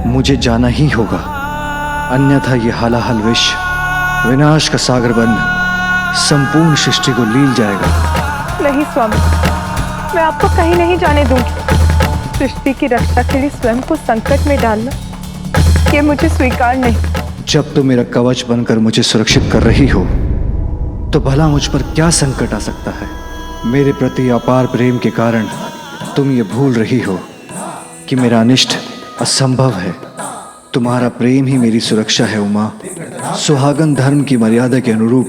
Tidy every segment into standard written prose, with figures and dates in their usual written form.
मुझे जाना ही होगा, अन्यथा ये हालाहल विष विनाश का सागर बन संपूर्ण सृष्टि को लील जाएगा। नहीं स्वामी, मैं आपको कहीं नहीं जाने दूंगी। सृष्टि की रक्षा के लिए स्वयं को संकट में डालना ये मुझे स्वीकार नहीं। जब तुम मेरा कवच बनकर मुझे सुरक्षित कर रही हो तो भला मुझ पर क्या संकट आ सकता है। मेरे प्रति अपार प्रेम के कारण तुम ये भूल रही हो कि मेरा अनिष्ट असंभव है। तुम्हारा प्रेम ही मेरी सुरक्षा है उमा। सुहागन धर्म की मर्यादा के अनुरूप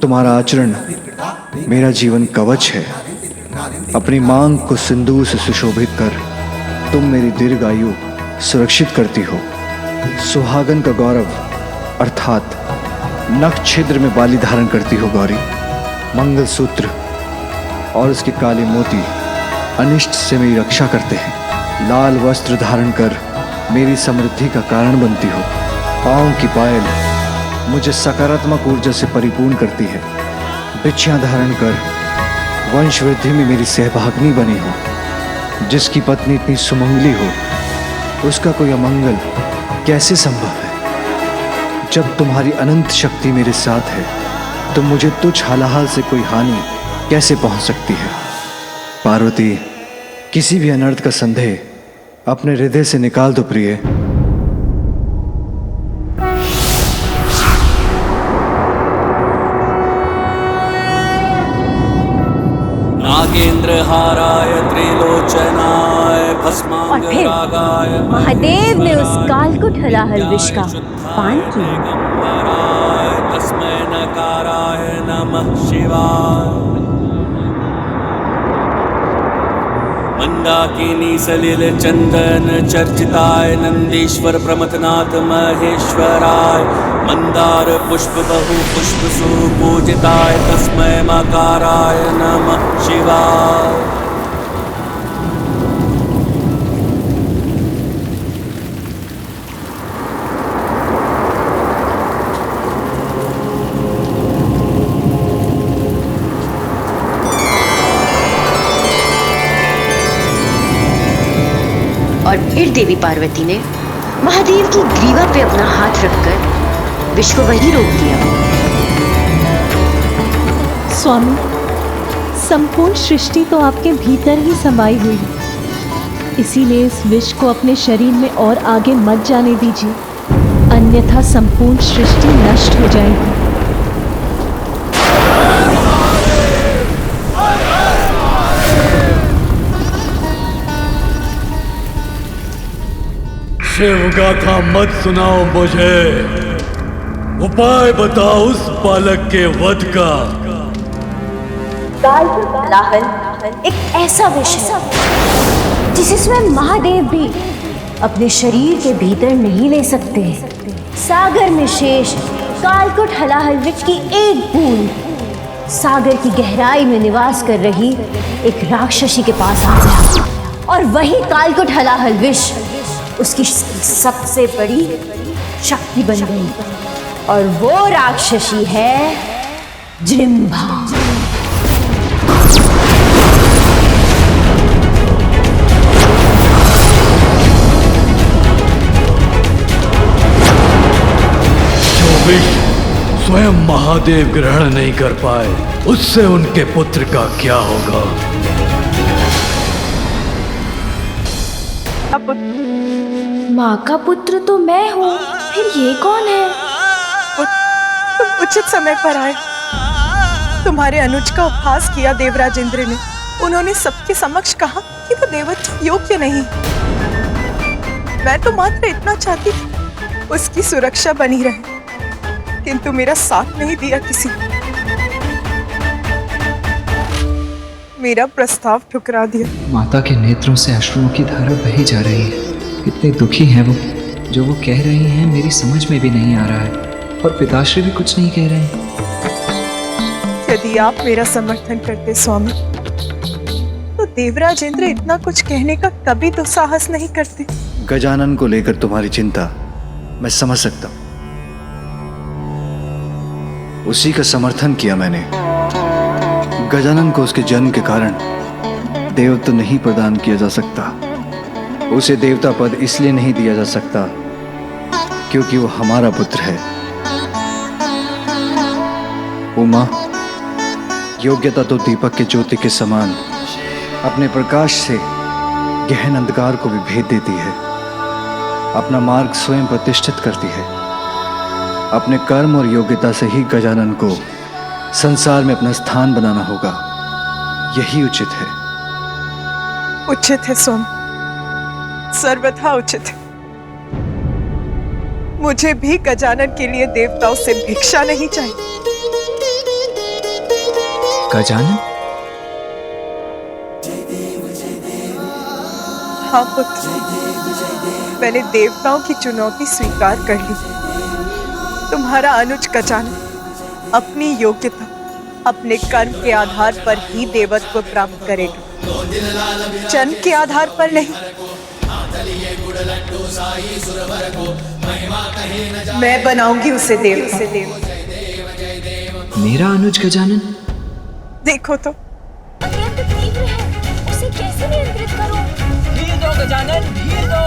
तुम्हारा आचरण मेरा जीवन कवच है। अपनी मांग को सिंदूर से सुशोभित कर तुम मेरी दीर्घ आयु सुरक्षित करती हो। सुहागन का गौरव अर्थात नख छिद्र में बाली धारण करती हो गौरी। मंगलसूत्र और उसके काले मोती अनिष्ट से मेरी रक्षा करते हैं। लाल वस्त्र धारण कर मेरी समृद्धि का कारण बनती हो। पाँव की पायल मुझे सकारात्मक ऊर्जा से परिपूर्ण करती है। बिछियाँ धारण कर वंश वृद्धि में मेरी सहभागिनी बनी हो। जिसकी पत्नी इतनी सुमंगली हो उसका कोई अमंगल कैसे संभव है। जब तुम्हारी अनंत शक्ति मेरे साथ है तो मुझे तुच्छ हालाहाल से कोई हानि कैसे पहुंच सकती है। पार्वती, किसी भी अनर्थ का संदेह अपने हृदय से निकाल दो प्रिय। नागेंद्रहाराय त्रिलोचनाय भस्मांगरागाय महादेव ने उस कालकुट हलाहल विष का पान किया। तस्मै नकाराय नमः शिवाय। मंदाकिनी सलिल चंदन चर्चिताय नंदीश्वर प्रमथनाथ महेश्वराय। मंदार पुष्प बहु पुष्प सुपूजिताय तस्मै मकाराय नमः शिवाय। और फिर देवी पार्वती ने महादेव की ग्रीवा पे अपना हाथ रखकर विष को वहीं रोक दिया। स्वामी, संपूर्ण सृष्टि तो आपके भीतर ही समाई हुई है, इसीलिए इस विष को अपने शरीर में और आगे मत जाने दीजिए, अन्यथा संपूर्ण सृष्टि नष्ट हो जाएगी। शिव गाथा मत सुनाओ मुझे, उपाय बताओ उस बालक के वध का। कालकुट हलाहल एक ऐसा विष है जिसे स्वयं महादेव भी अपने शरीर के भीतर नहीं ले सकते। सागर में शेष कालकुट हलाहल विष की एक बूंद सागर की गहराई में निवास कर रही एक राक्षसी के पास आ गया और वही कालकुट हलाहल विष उसकी सबसे बड़ी शक्ति बन गई। और वो राक्षसी है जृंभा। जो विष स्वयं महादेव ग्रहण नहीं कर पाए उससे उनके पुत्र का क्या होगा। माँ का पुत्र तो मैं हूँ, फिर ये कौन है? तुम उचित समय पर आए। तुम्हारे अनुज का उपहास किया देवराज इंद्र ने। उन्होंने सबके समक्ष कहा कि वो देवत्व योग्य नहीं। मैं तो मात्र इतना चाहती थी उसकी सुरक्षा बनी रहे, किंतु मेरा साथ नहीं दिया किसी। मेरा प्रस्ताव ठुकरा दिया। माता के नेत्रों से अश्रुओं की धारा बही जा रही है। इतने दुखी हैं वो, जो वो कह रही हैं मेरी समझ में भी नहीं आ रहा है, और पिताश्री भी कुछ नहीं कह रहे हैं। यदि आप मेरा समर्थन करते स्वामी तो देवराज इंद्र इतना कुछ कहने का कभी तो साहस नहीं करते। गजानन को लेकर तुम्हारी चिंता मैं समझ सकता हूं। उसी का समर्थन किया मैंने। गजानन को उसके जन्म के कारण देवत्व नहीं प्रदान किया जा सकता। उसे देवता पद इसलिए नहीं दिया जा सकता क्योंकि वो हमारा पुत्र है। उमा, योग्यता तो दीपक के ज्योति के समान अपने प्रकाश से गहन अंधकार को भी भेद देती है, अपना मार्ग स्वयं प्रतिष्ठित करती है। अपने कर्म और योग्यता से ही गजानन को संसार में अपना स्थान बनाना होगा, यही उचित है। उचित है सोम, सर्वथा उचित है। मुझे भी गजानन के लिए देवताओं से भिक्षा नहीं चाहिए। गजानन? हाँ पुत्र, मैंने देवताओं की चुनौती स्वीकार कर ली। तुम्हारा अनुज गजानन अपनी योग्यता, अपने कर्म के आधार पर ही देवत्व प्राप्त करेगा, जन्म के आधार पर नहीं। मैं बनाऊंगी उसे देव। मेरा अनुज गजानन? देखो तो अत्यंत तीव्र है, उसे कैसे नियंत्रित करूं? धीर दो गजानन, धीर दो।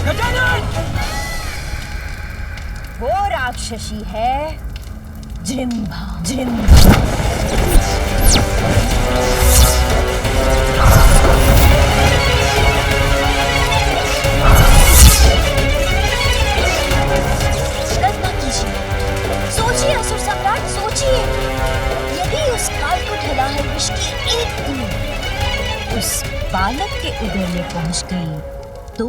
गजानन! वो राक्षसी है जृंभा। जृंभा सोचिए असुर सम्राट, सोचिए, यदि उस काल को ढला है विष की एक बूंद उस बालक के उदर में पहुंच गई तो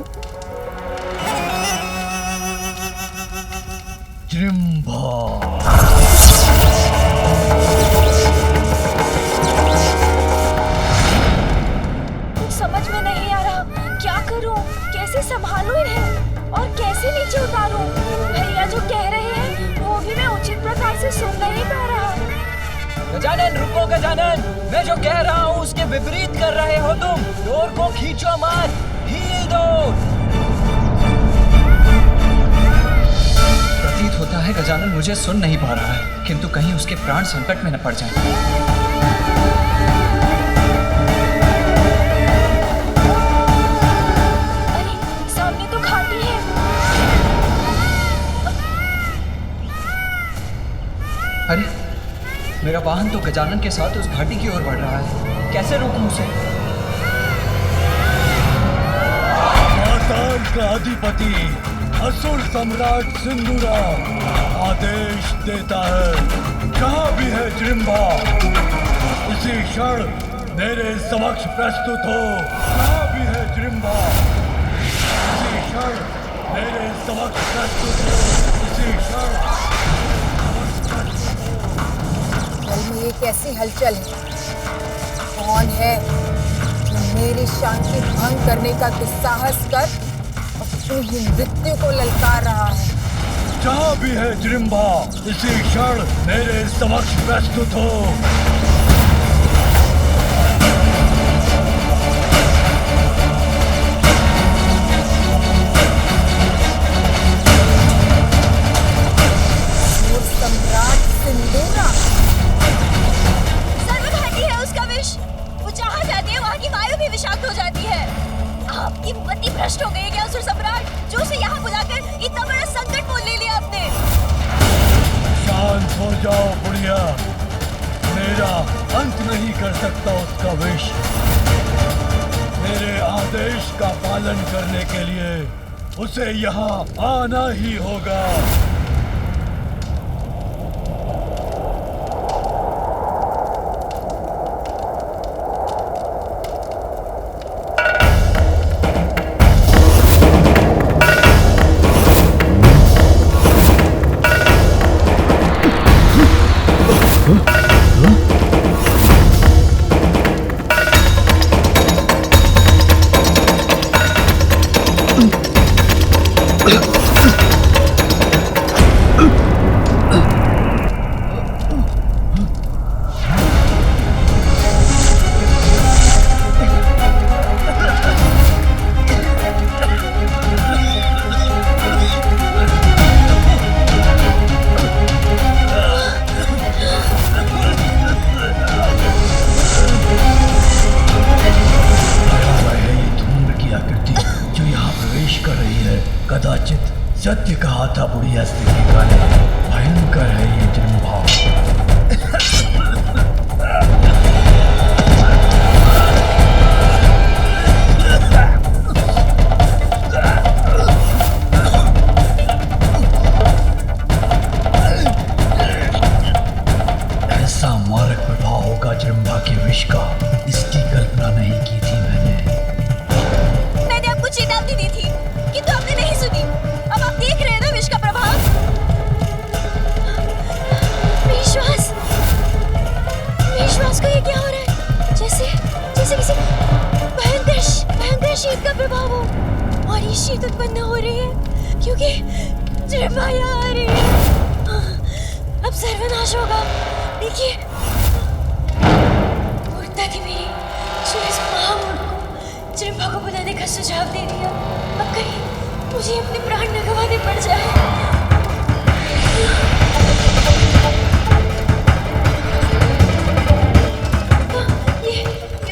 समझ में नहीं आ रहा, क्या करूं, कैसे संभालूं इन्हें और कैसे नीचे उतारूं? भैया जो कह रहे हैं वो भी मैं उचित प्रकार से सुन नहीं पा रहा। गजानन रुको गजानन, मैं जो कह रहा हूँ उसके विपरीत कर रहे हो तुम। डोर को खींचो मत, ढील दो। प्रतीत होता है गजानन मुझे सुन नहीं पा रहा है, किंतु कहीं उसके प्राण संकट में न पड़ जाए। अरे मेरा वाहन तो गजानन के साथ उस घाटी की ओर बढ़ रहा है, कैसे रोकूं उसे? पाताल का अधिपति असुर सम्राट सिंदूरा आदेश देता है, जहाँ भी है जृंभा इसी क्षण मेरे समक्ष प्रस्तुत हो। जहाँ भी है जृंभा इसी क्षण मेरे समक्ष प्रस्तुत हो। इसी क्षण में ये कैसी हलचल है? कौन है जो मेरी शांति भंग करने का दुस्साहस कर अपनी ही मृत्यु को ललकार रहा है? जहाँ भी है जृंभा इसी क्षण मेरे समक्ष प्रस्तुत हो। सम्राट सिंदूरा विषाक्त हो जाती है। आपकी बुद्धि भ्रष्ट हो गई है क्या असुर सम्राट, जो उसे यहाँ बुलाकर इतना बड़ा संकट मोल ले लिया आपने? शांत हो जाओ बुढ़िया, मेरा अंत नहीं कर सकता उसका विष। मेरे आदेश का पालन करने के लिए उसे यहाँ आना ही होगा। सत्य कहा था बुढ़िया स्त्री का, भयंकर है ये जृंभा। ऐसा मारक प्रभाव होगा जृंभा के विष का, इसकी कल्पना नहीं की थी मैंने आपको चेतावनी दी थी किंतु आपने नहीं सुनी। अब आप देख रहे हैं ना विष का प्रभाव। विश्वास को ये क्या हो रहा है? जैसे जैसे किसी भयंकर शीत का प्रभाव हो, और ये शीत उत्पन्न हो रही है क्योंकि जृंभा यहाँ आ रही है। अब सर्वनाश होगा। देखिए मूर्ता थी मेरी जो इस महामूर्ख को जृंभा को बुलाने का सुझाव दे दिया। अब कहीं मुझे अपने प्राण न गंवाने पड़ जाए। ये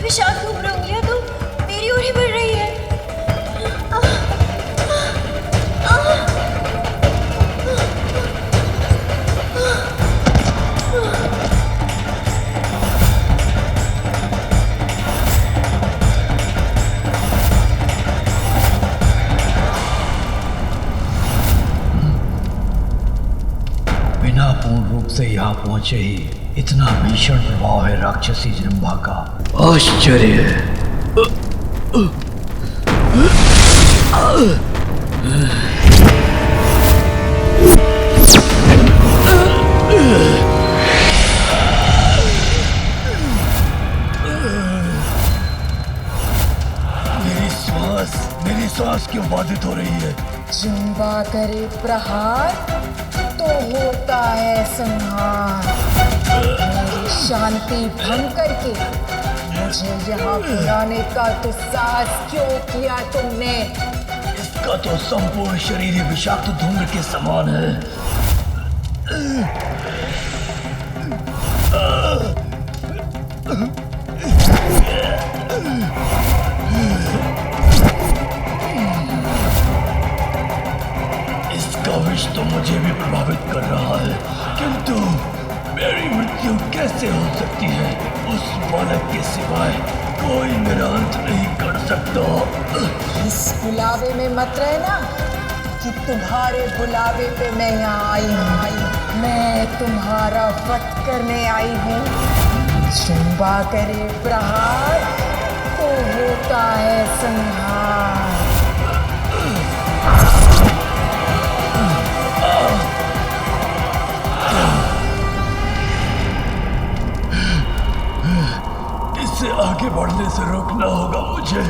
विषाक्त उम्र उंगलियां तो मेरी ओर ही बढ़ रही है। बिना पूर्ण रूप से यहाँ पहुंचे ही इतना भीषण प्रभाव है राक्षसी जृंभा का। आश्चर्य है। मेरी सांस क्यों बाधित हो रही है? जृंभा करे प्रहार तो होता है संहार। मेरी शांति भंग करके मुझे यहाँ बुलाने का दुस्साहस क्यों किया तुमने? इसका तो संपूर्ण शरीर ही विषाक्त धूम्र के समान है। इसका विष तो मुझे भी प्रभावित कर रहा है, किंतु मेरी मृत्यु कैसे हो सकती है? उस बालक के सिवाय कोई मेरा अंत नहीं कर सकता। इस बुलावे में मत रहना कि तुम्हारे बुलावे पे मैं यहाँ आई हूँ। मैं तुम्हारा वध करने आई हूँ। जृंभा करे प्रहार तो होता है संहार। इसे आगे बढ़ने से रोकना होगा मुझे।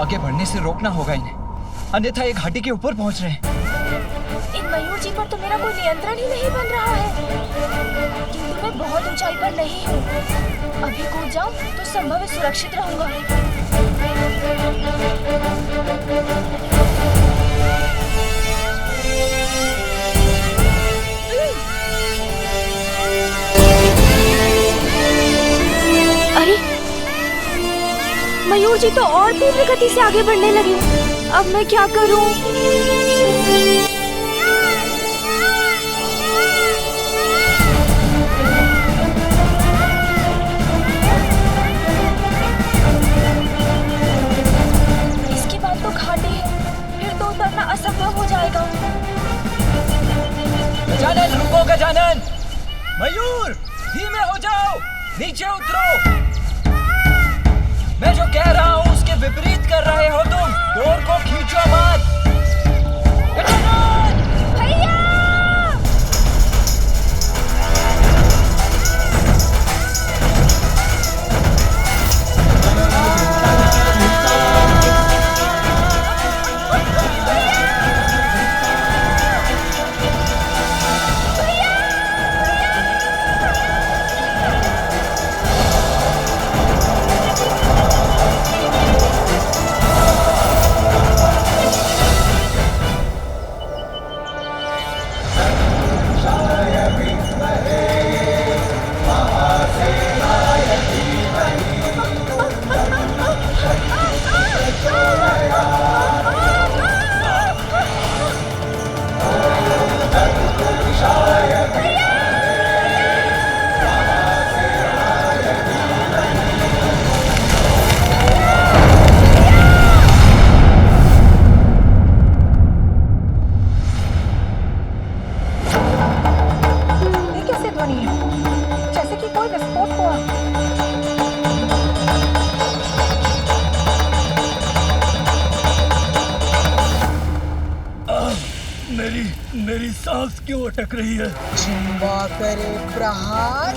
आगे बढ़ने से रोकना होगा इन्हें, अन्यथा ये घाटी के ऊपर पहुंच रहे हैं। इन मयूर जी पर तो मेरा कोई नियंत्रण ही नहीं बन रहा है, किंतु मैं बहुत ऊंचाई पर नहीं हूँ। अभी कूद जाऊं तो संभव है सुरक्षित रहूंगा। अरे मयूर जी तो और तीव्र गति से आगे बढ़ने लगे। अब मैं क्या करूं? इसके बाद तो घाटी है, फिर तो उतरना असंभव हो जाएगा। गजानन रुको, गजानन! मयूर धीमे हो जाओ, नीचे उतरो। मैं जो कह रहा हूँ उसके विपरीत कर रहे हो तुम। डोर को खींचो मत। गजानन! भैया! जैसे कि कोई विस्फोट हुआ। मेरी सांस क्यों अटक रही है? जिम्बा करे प्रहार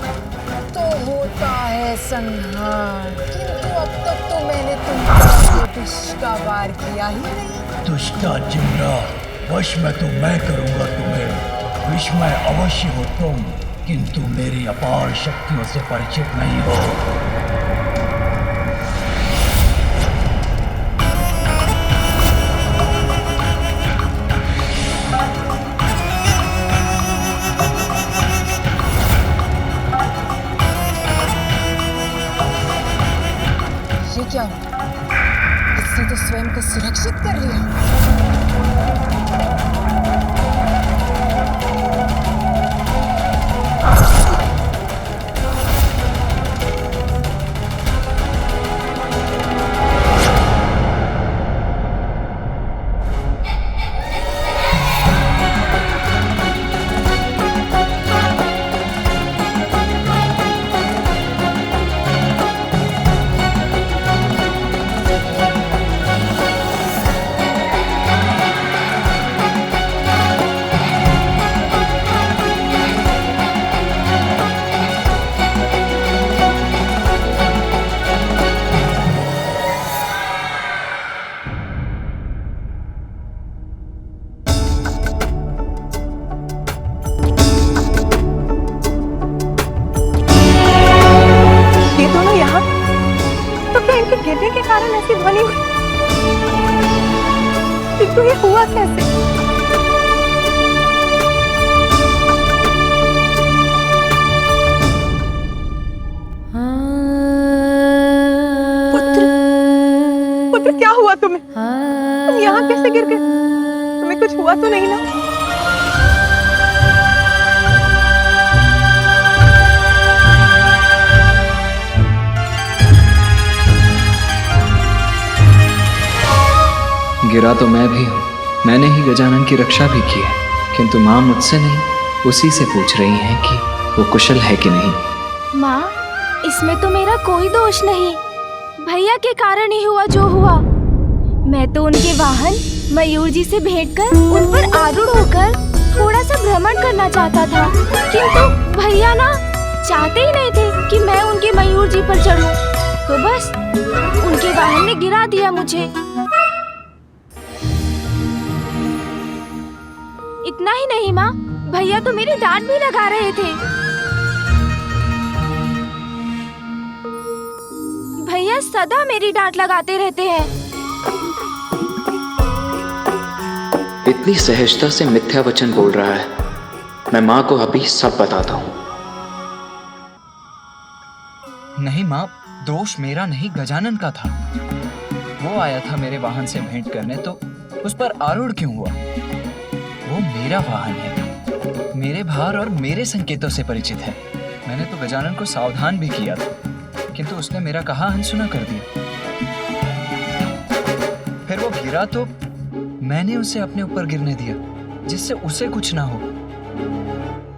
तो होता है संहार, किंतु अब तक तो मैंने तुम पर विष का वार किया ही नहीं। दुष्टा जिम्रा, वश में तो मैं करूंगा तुम्हें। विष में अवश्य हो तुम, किंतु मेरी अपार शक्तियों से परिचित नहीं हो। ये क्या हुआ? इसने तो स्वयं को सुरक्षित कर लिया। गिरने के कारण ऐसी ध्वनि हुई, किंतु ये हुआ कैसे? पुत्र, पुत्र क्या हुआ तुम्हें? तुम यहाँ कैसे गिर गए? तुम्हें कुछ हुआ तो नहीं ना? गिरा तो मैं भी हूँ, मैंने ही गजानन की रक्षा भी की है, किंतु माँ मुझसे नहीं उसी से पूछ रही हैं कि वो कुशल है कि नहीं। माँ, इसमें तो मेरा कोई दोष नहीं, भैया के कारण ही हुआ जो हुआ। मैं तो उनके वाहन मयूर जी से भेंट कर उन पर आरूढ़ होकर थोड़ा सा भ्रमण करना चाहता था, किंतु भैया ना चाहते ही नहीं थे कि मैं उनके मयूर जी पर चढ़ूं, तो बस उनके वाहन ने गिरा दिया मुझे। इतना ही नहीं माँ, भैया तो मेरी डांट भी लगा रहे थे। भैया सदा मेरी डांट लगाते रहते हैं। इतनी सहजता से मिथ्या वचन बोल रहा है, मैं माँ को अभी सब बताता हूँ। नहीं माँ, दोष मेरा नहीं गजानन का था। वो आया था मेरे वाहन से भेंट करने, तो उस पर आरूढ़ क्यों हुआ? वो मेरा वाहन है, मेरे भार और मेरे संकेतों से परिचित है। मैंने तो गजानन को सावधान भी किया था, किंतु उसने मेरा कहा अनसुना कर दिया। फिर वो गिरा तो मैंने उसे अपने ऊपर गिरने दिया, जिससे उसे कुछ ना हो।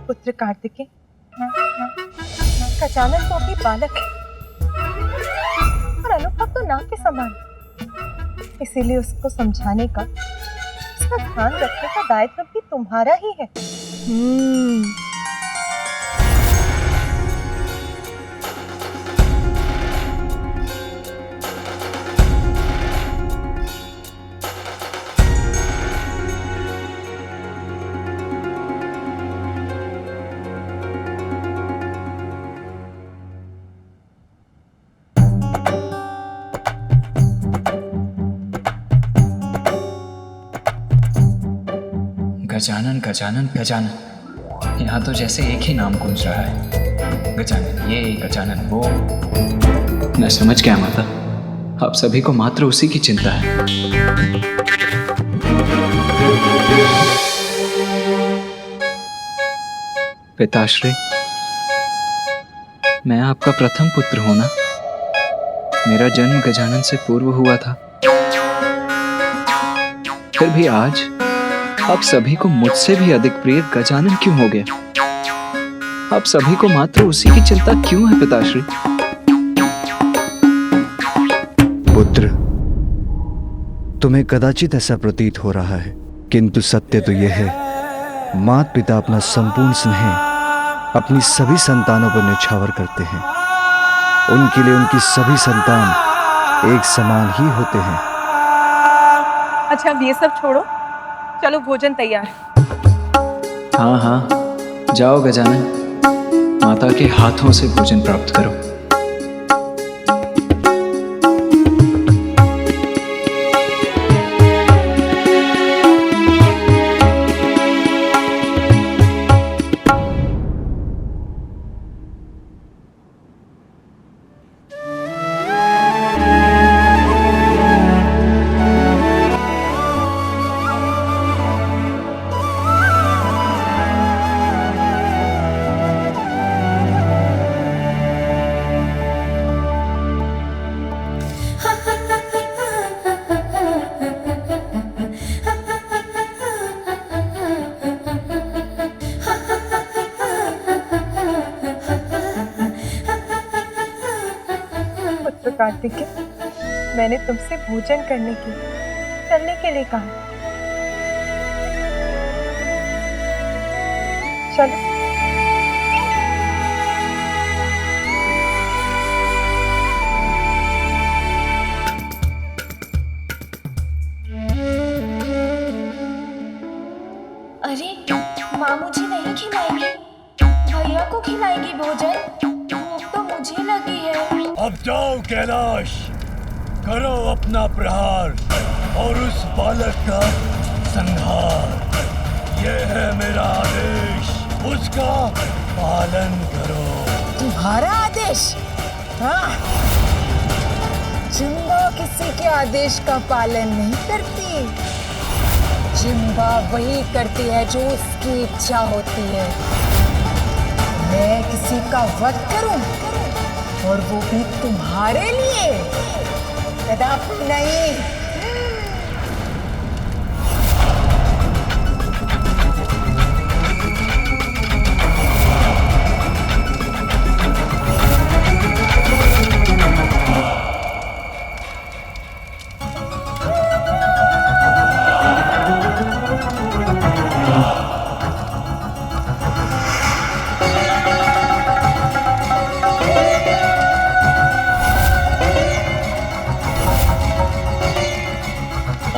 पुत्र कार्तिकेय, गजानन तो अभी बालक है और अनुभव तो नाव के समान, इसीलिए उसको समझाने का, उसका ध्यान रखने का दायित्व भी तुम्हारा ही है। गजानन गजानन गजानन, यहाँ तो जैसे एक ही नाम गूंज रहा है। गजानन ये, गजानन वो। मैं समझ गया माता, आप सभी को मात्र उसी की चिंता है। पिताश्री, मैं आपका प्रथम पुत्र हूं ना। मेरा जन्म गजानन से पूर्व हुआ था, फिर भी आज आप सभी को मुझसे भी अधिक प्रिय गजानन क्यों हो गया? आप सभी को मात्र उसी की चिंता क्यों है पिताश्री? पुत्र, तुम्हें कदाचित ऐसा प्रतीत हो रहा है, किंतु सत्य तो यह है, माता पिता अपना संपूर्ण स्नेह अपनी सभी संतानों पर न्यौछावर करते हैं। उनके लिए उनकी सभी संतान एक समान ही होते हैं। अच्छा, अब ये सब छोड़ो, चलो भोजन तैयार है। हाँ हाँ, जाओ गजानन, माता के हाथों से भोजन प्राप्त करो। कार्तिकेय, मैंने तुमसे भोजन करने के चलने के लिए कहा। चलो। अरे माँ मुझे नहीं खिलाएंगी, भैया को खिलाएंगी भोजन। भूख तो मुझे लगी है। अब जाओ कैलाश, करो अपना प्रहार और उस बालक का संहार। यह है मेरा आदेश, उसका पालन करो। तुम्हारा आदेश? हाँ, जिम्बा किसी के आदेश का पालन नहीं करती। जिम्बा वही करती है जो उसकी इच्छा होती है। मैं किसी का वध करूं, और वो भी तुम्हारे लिए? कदापि नहीं।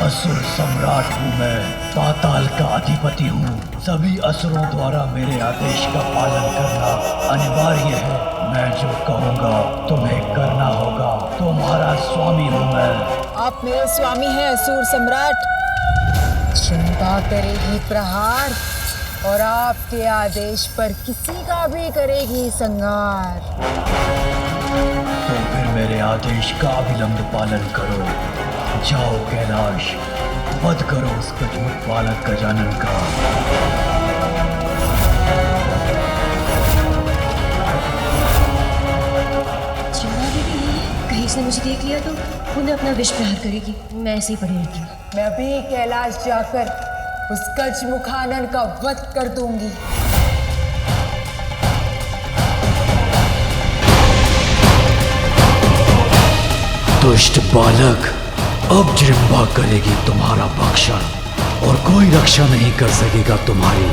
असुर सम्राट हूँ मैं, पाताल का अधिपति हूँ। सभी असुरों द्वारा मेरे आदेश का पालन करना अनिवार्य है। मैं जो कहूँगा तुम्हें करना होगा। तुम्हारा स्वामी हूँ मैं। आप मेरे स्वामी हैं असुर सम्राट। चिंता करेगी प्रहार, और आपके आदेश पर किसी का भी करेगी संहार। तो फिर मेरे आदेश का अविलंब पालन करो। जाओ कैलाश, वध करो उस गजमुख बालक गजानन का। चिंता भी नहीं है, कहीं इसने मुझे देख लिया तो उन्हें अपना विष प्रहार करेगी। मैं ऐसे ही पड़ी रहती हूँ। मैं भी कैलाश जाकर उस गजमुखानन का वध कर दूंगी। दुष्ट बालक, अब जृंभा करेगी तुम्हारा भक्षण और कोई रक्षा नहीं कर सकेगा तुम्हारी।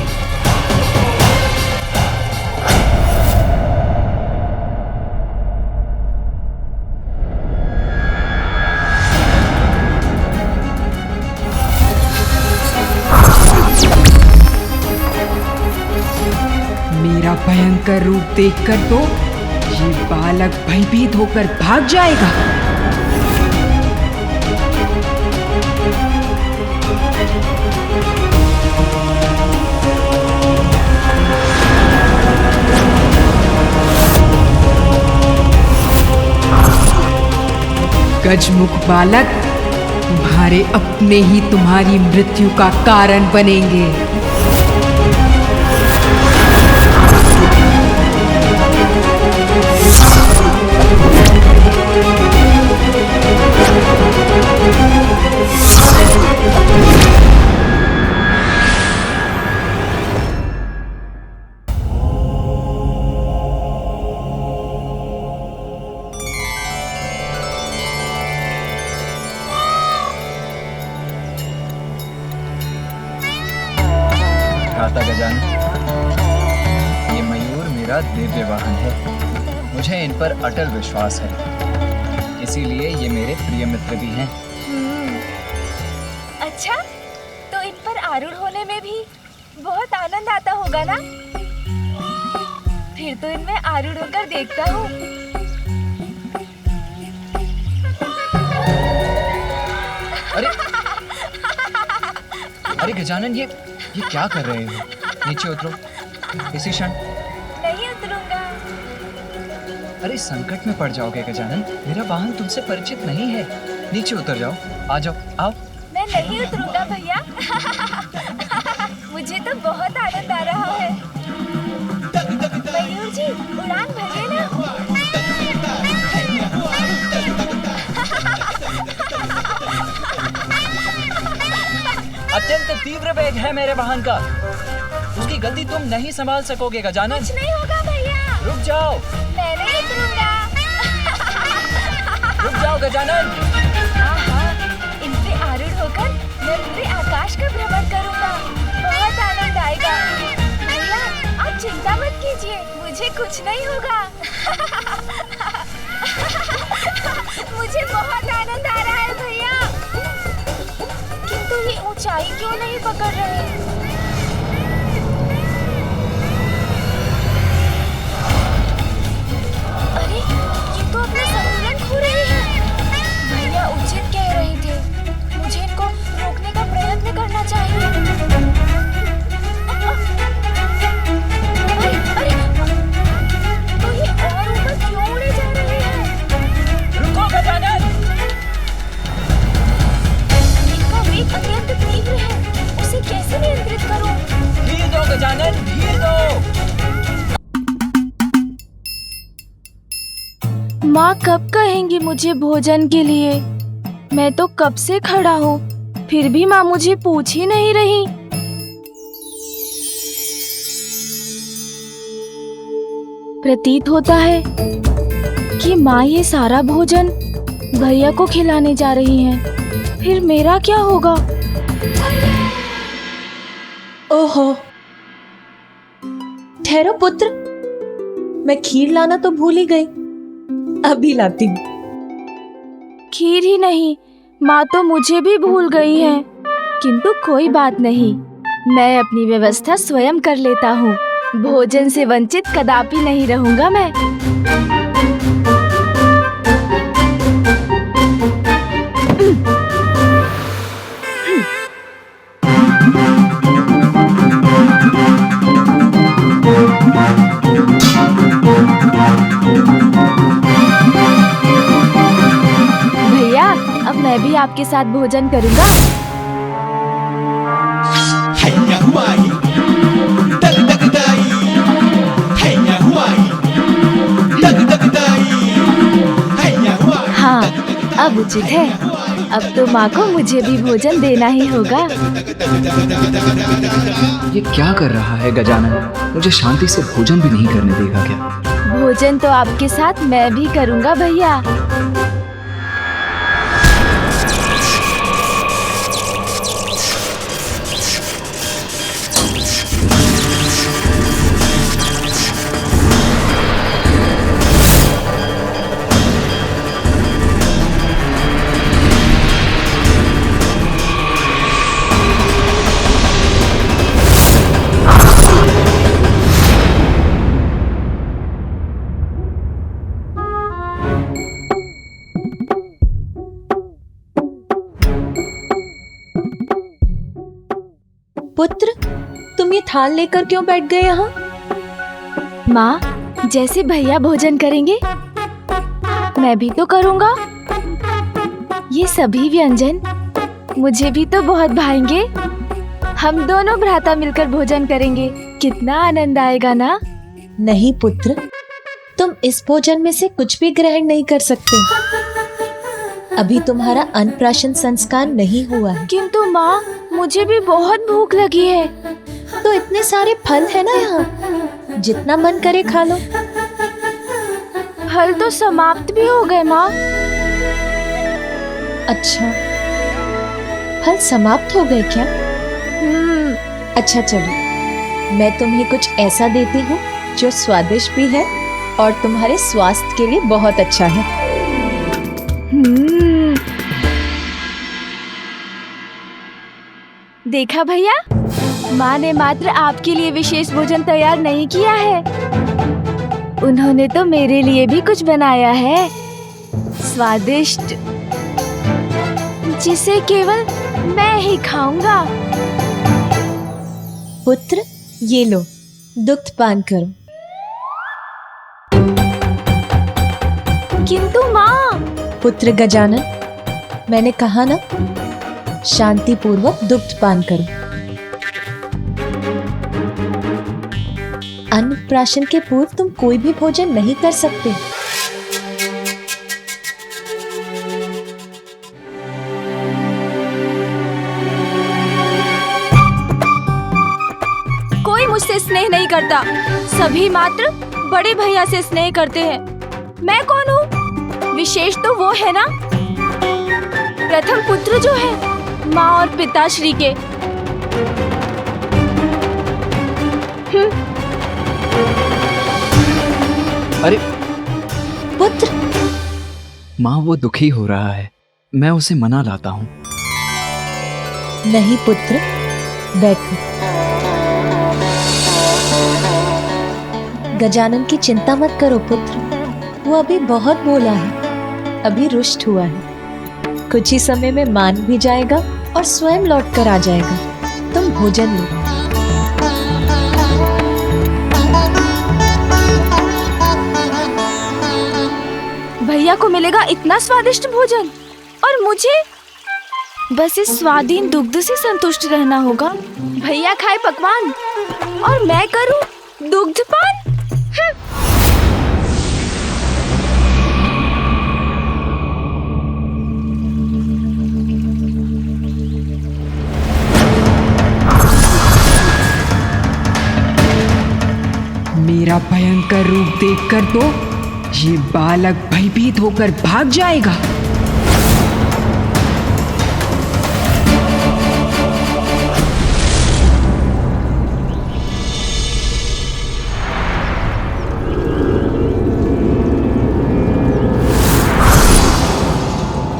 मेरा भयंकर रूप देखकर तो ये बालक भयभीत होकर भाग जाएगा। गजमुख बालक, तुम्हारे अपने ही तुम्हारी मृत्यु का कारण बनेंगे। दिव्य वाहन है। मुझे इन पर अटल विश्वास है, इसीलिए ये मेरे प्रिय मित्र भी हैं। अच्छा, तो इन पर आरूढ़ होने में भी बहुत आनंद आता होगा ना? फिर तो इनमें आरूढ़ होकर देखता हूँ। अरे गजानन, ये क्या कर रहे हो? नीचे उतरो इसी क्षण। नहीं उतरूंगा। अरे संकट में पड़ जाओगे गजानन, मेरा वाहन तुमसे परिचित नहीं है। नीचे उतर जाओ, आ जाओ, आओ। मैं नहीं उतरूंगा भैया। मुझे तो बहुत आनंद आ रहा है। मयूर जी, उड़ान भरिए ना। अत्यंत तीव्र वेग है मेरे वाहन का, उसकी गति तुम नहीं संभाल सकोगे गजानन। कुछ नहीं होगा भैया। रुक जाओ। मैं नहीं उतरूंगा। रुक जाओ गजानन। इन पे आरूढ़ होकर मैं पूरे आकाश का भ्रमण करूंगा। बहुत आनंद आएगा। भैया, आप चिंता मत कीजिए, मुझे कुछ नहीं होगा। मुझे बहुत आनंद आ रहा है भैया। किंतु ये ऊंचाई क्यों नहीं पकड़ रही? अरे, ये तो अपना संतुलन खो रही है। भैया उचित कह रहे थे, मुझे इनको रोकने का प्रयत्न करना चाहिए। अरे, तो ये और ऊपर क्यों उड़े जा रहे हैं? रुको गजानन। इनका वेग अत्यंत तीव्र है, उसे कैसे नियंत्रित करूं? धीर दो गजानन, धीर दो। माँ कब कहेंगी मुझे भोजन के लिए? मैं तो कब से खड़ा हूँ, फिर भी माँ मुझे पूछ ही नहीं रही। प्रतीत होता है कि माँ ये सारा भोजन भैया को खिलाने जा रही हैं। फिर मेरा क्या होगा? ओहो, ठहरो पुत्र, मैं खीर लाना तो भूल ही गई, अभी लाती हूँ। खीर ही नहीं, माँ तो मुझे भी भूल गई हैं। किंतु कोई बात नहीं, मैं अपनी व्यवस्था स्वयं कर लेता हूँ। भोजन से वंचित कदापि नहीं रहूंगा मैं। भैया, अब मैं भी आपके साथ भोजन करूंगा। हाँ, अब उचित है। अब तो माँ को मुझे भी भोजन देना ही होगा। ये क्या कर रहा है गजानन? मुझे शांति से भोजन भी नहीं करने देगा क्या? भोजन तो आपके साथ मैं भी करूंगा भैया। पुत्र, तुम ये थाल लेकर क्यों बैठ गए यहाँ? माँ, जैसे भैया भोजन करेंगे मैं भी तो करूँगा। ये सभी व्यंजन मुझे भी तो बहुत भाएंगे। हम दोनों भ्राता मिलकर भोजन करेंगे, कितना आनंद आएगा ना। नहीं पुत्र, तुम इस भोजन में से कुछ भी ग्रहण नहीं कर सकते। अभी तुम्हारा अन्नप्राशन संस्कार नहीं हुआ है। किंतु माँ, मुझे भी बहुत भूख लगी है। तो इतने सारे फल है ना यहाँ, जितना मन करे खा लो। फल तो समाप्त भी हो गए माँ। अच्छा, फल समाप्त हो गए क्या? अच्छा चलो, मैं तुम्हें कुछ ऐसा देती हूँ जो स्वादिष्ट भी है और तुम्हारे स्वास्थ्य के लिए बहुत अच्छा है। देखा भैया, माँ ने मात्र आपके लिए विशेष भोजन तैयार नहीं किया है, उन्होंने तो मेरे लिए भी कुछ बनाया है, स्वादिष्ट, जिसे केवल मैं ही खाऊंगा। पुत्र, ये लो, दुग्ध पान करो। किंतु माँ। पुत्र गजानन, मैंने कहा ना, शांति पूर्वक दुग्ध पान करो। अन्नप्राशन के पूर्व तुम कोई भी भोजन नहीं कर सकते। कोई मुझसे स्नेह नहीं करता, सभी मात्र बड़े भैया से स्नेह करते हैं। मैं कौन हूँ? विशेष तो वो है ना, प्रथम पुत्र जो है माँ और पिताश्री के। अरे पुत्र, माँ वो दुखी हो रहा है, मैं उसे मना लाता हूँ। नहीं पुत्र, बैठो। गजानन की चिंता मत करो पुत्र, वो अभी बहुत भोला है, अभी रुष्ट हुआ है, कुछ ही समय में मान भी जाएगा और स्वयं लौट कर आ जाएगा। तुम भोजन लो। भैया को मिलेगा इतना स्वादिष्ट भोजन और मुझे बस इस स्वादीन दुग्ध से संतुष्ट रहना होगा। भैया खाए पकवान और मैं करूं दुग्ध पान। मेरा भयंकर रूप देखकर तो ये बालक भयभीत होकर भाग जाएगा।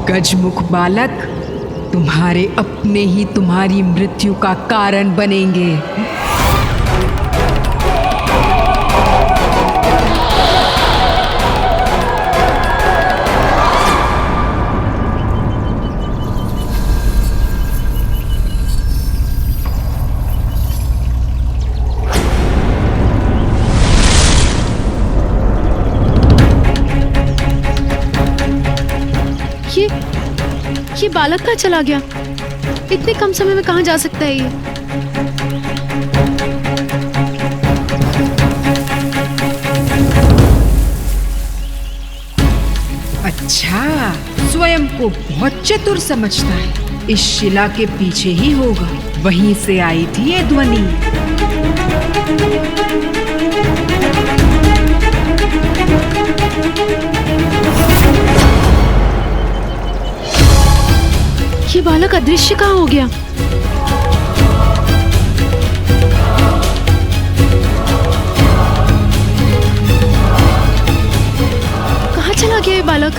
गजमुख बालक, तुम्हारे अपने ही तुम्हारी मृत्यु का कारण बनेंगे। ये बालक कहाँ चला गया? इतने कम समय में कहाँ जा सकता है ये? अच्छा, स्वयं को बहुत चतुर समझता है। इस शिला के पीछे ही होगा, वहीं से आई थी ये ध्वनि। ये बालक अदृश्य कहाँ हो गया? कहाँ चला गया ये बालक?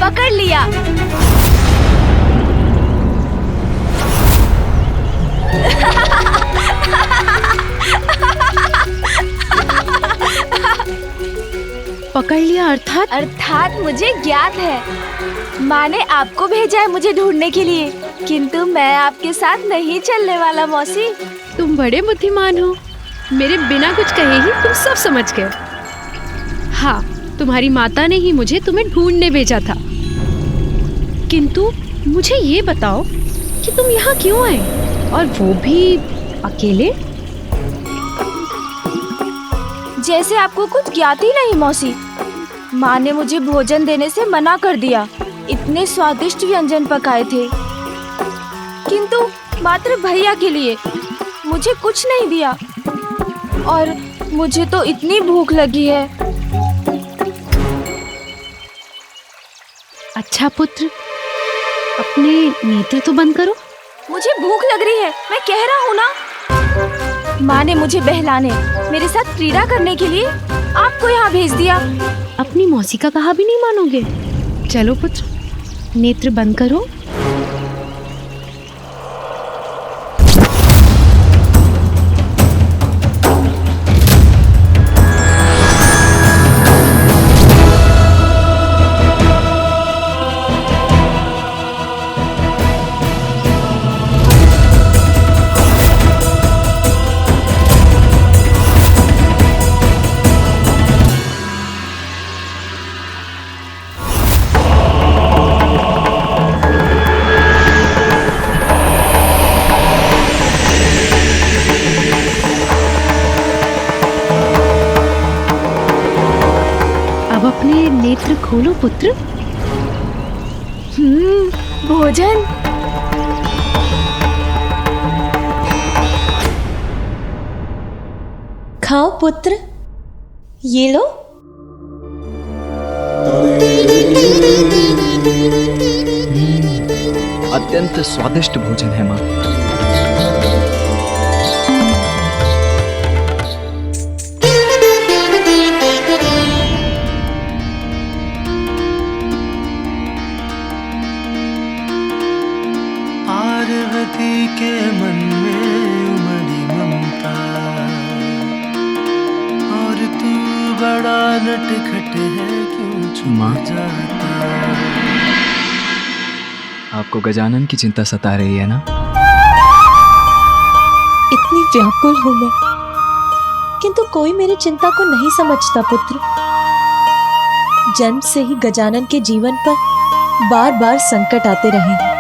पकड़ लिया। पकड़ लिया अर्थात मुझे ज्ञात है, माँ ने आपको भेजा है मुझे ढूंढने के लिए, किंतु मैं आपके साथ नहीं चलने वाला मौसी। तुम बड़े बुद्धिमान हो, मेरे बिना कुछ कहे ही तुम सब समझ गए। हाँ, तुम्हारी माता ने ही मुझे तुम्हें ढूंढने भेजा था, किंतु मुझे ये बताओ कि तुम यहाँ क्यों आए, और वो भी अकेले? जैसे आपको कुछ ज्ञात ही नहीं मौसी। माँ ने मुझे भोजन देने से मना कर दिया, इतने स्वादिष्ट व्यंजन पकाए थे, किंतु मात्र भैया के लिए मुझे कुछ नहीं दिया, और मुझे तो इतनी भूख लगी है। अच्छा पुत्र, अपने नेत्र तो बंद करो। मुझे भूख लग रही है, मैं कह रहा हूँ ना। माँ ने मुझे बहलाने, मेरे साथ क्रीड़ा करने के लिए आपको यहाँ भेज दिया। अपनी मौसी का कहा भी नहीं मानोगे? चलो पुत्र, नेत्र बंद करो। अब अपने नेत्र खोलो पुत्र। भोजन। खाओ पुत्र, ये लो। अत्यंत स्वादिष्ट भोजन है माँ। पार्वती के मन में उमड़ी ममता, और तू बड़ा नटखट है, क्यों छुप जाता। आपको गजानन की चिंता सता रही है ना? इतनी व्याकुल हूं मैं, किंतु कोई मेरी चिंता को नहीं समझता पुत्र। जन्म से ही गजानन के जीवन पर बार बार संकट आते रहे हैं।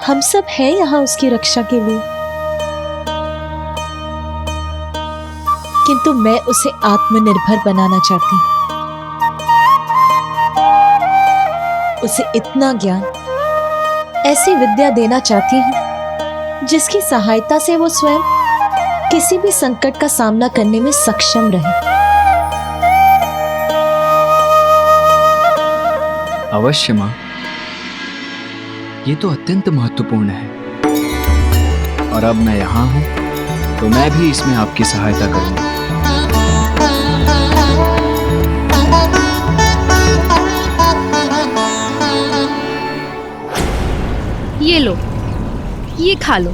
हम सब हैं यहाँ उसकी रक्षा के लिए, किंतु मैं उसे आत्मनिर्भर बनाना चाहती हूँ। उसे इतना ज्ञान, ऐसी विद्या देना चाहती हूँ जिसकी सहायता से वो स्वयं किसी भी संकट का सामना करने में सक्षम रहे। अवश्य माँ, ये तो अत्यंत महत्वपूर्ण है, और अब मैं यहाँ हूँ तो मैं भी इसमें आपकी सहायता करूँगा। ये लो, ये खा लो।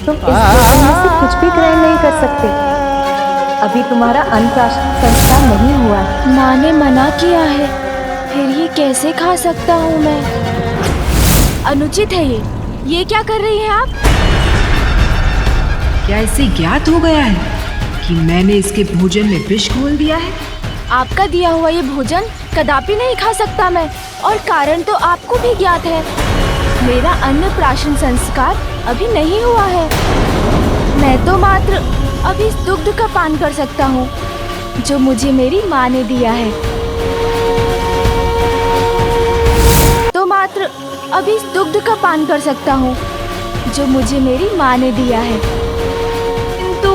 तुम इस भोजन में से कुछ भी ग्रहण नहीं कर सकते। अभी तुम्हारा अन्नप्राशन संस्कार नहीं हुआ है। माँ ने मना किया है, फिर ये कैसे खा सकता हूँ मैं? अनुचित है ये क्या कर रही हैं आप? क्या इसे ज्ञात हो गया है कि मैंने इसके भोजन में विष घोल दिया है? आपका दिया हुआ ये भोजन कदापि नहीं खा सकता मैं, और कारण तो आपको भी ज्ञात है। मेरा अन्नप्राशन संस्कार अभी नहीं हुआ है। मैं तो मात्र अभी इस दुग्ध का पान कर सकता हूँ जो मुझे मेरी माँ ने दिया है। तो मात्र अभी इस दुग्ध का पान कर सकता हूँ जो मुझे मेरी माँ ने दिया है। किंतु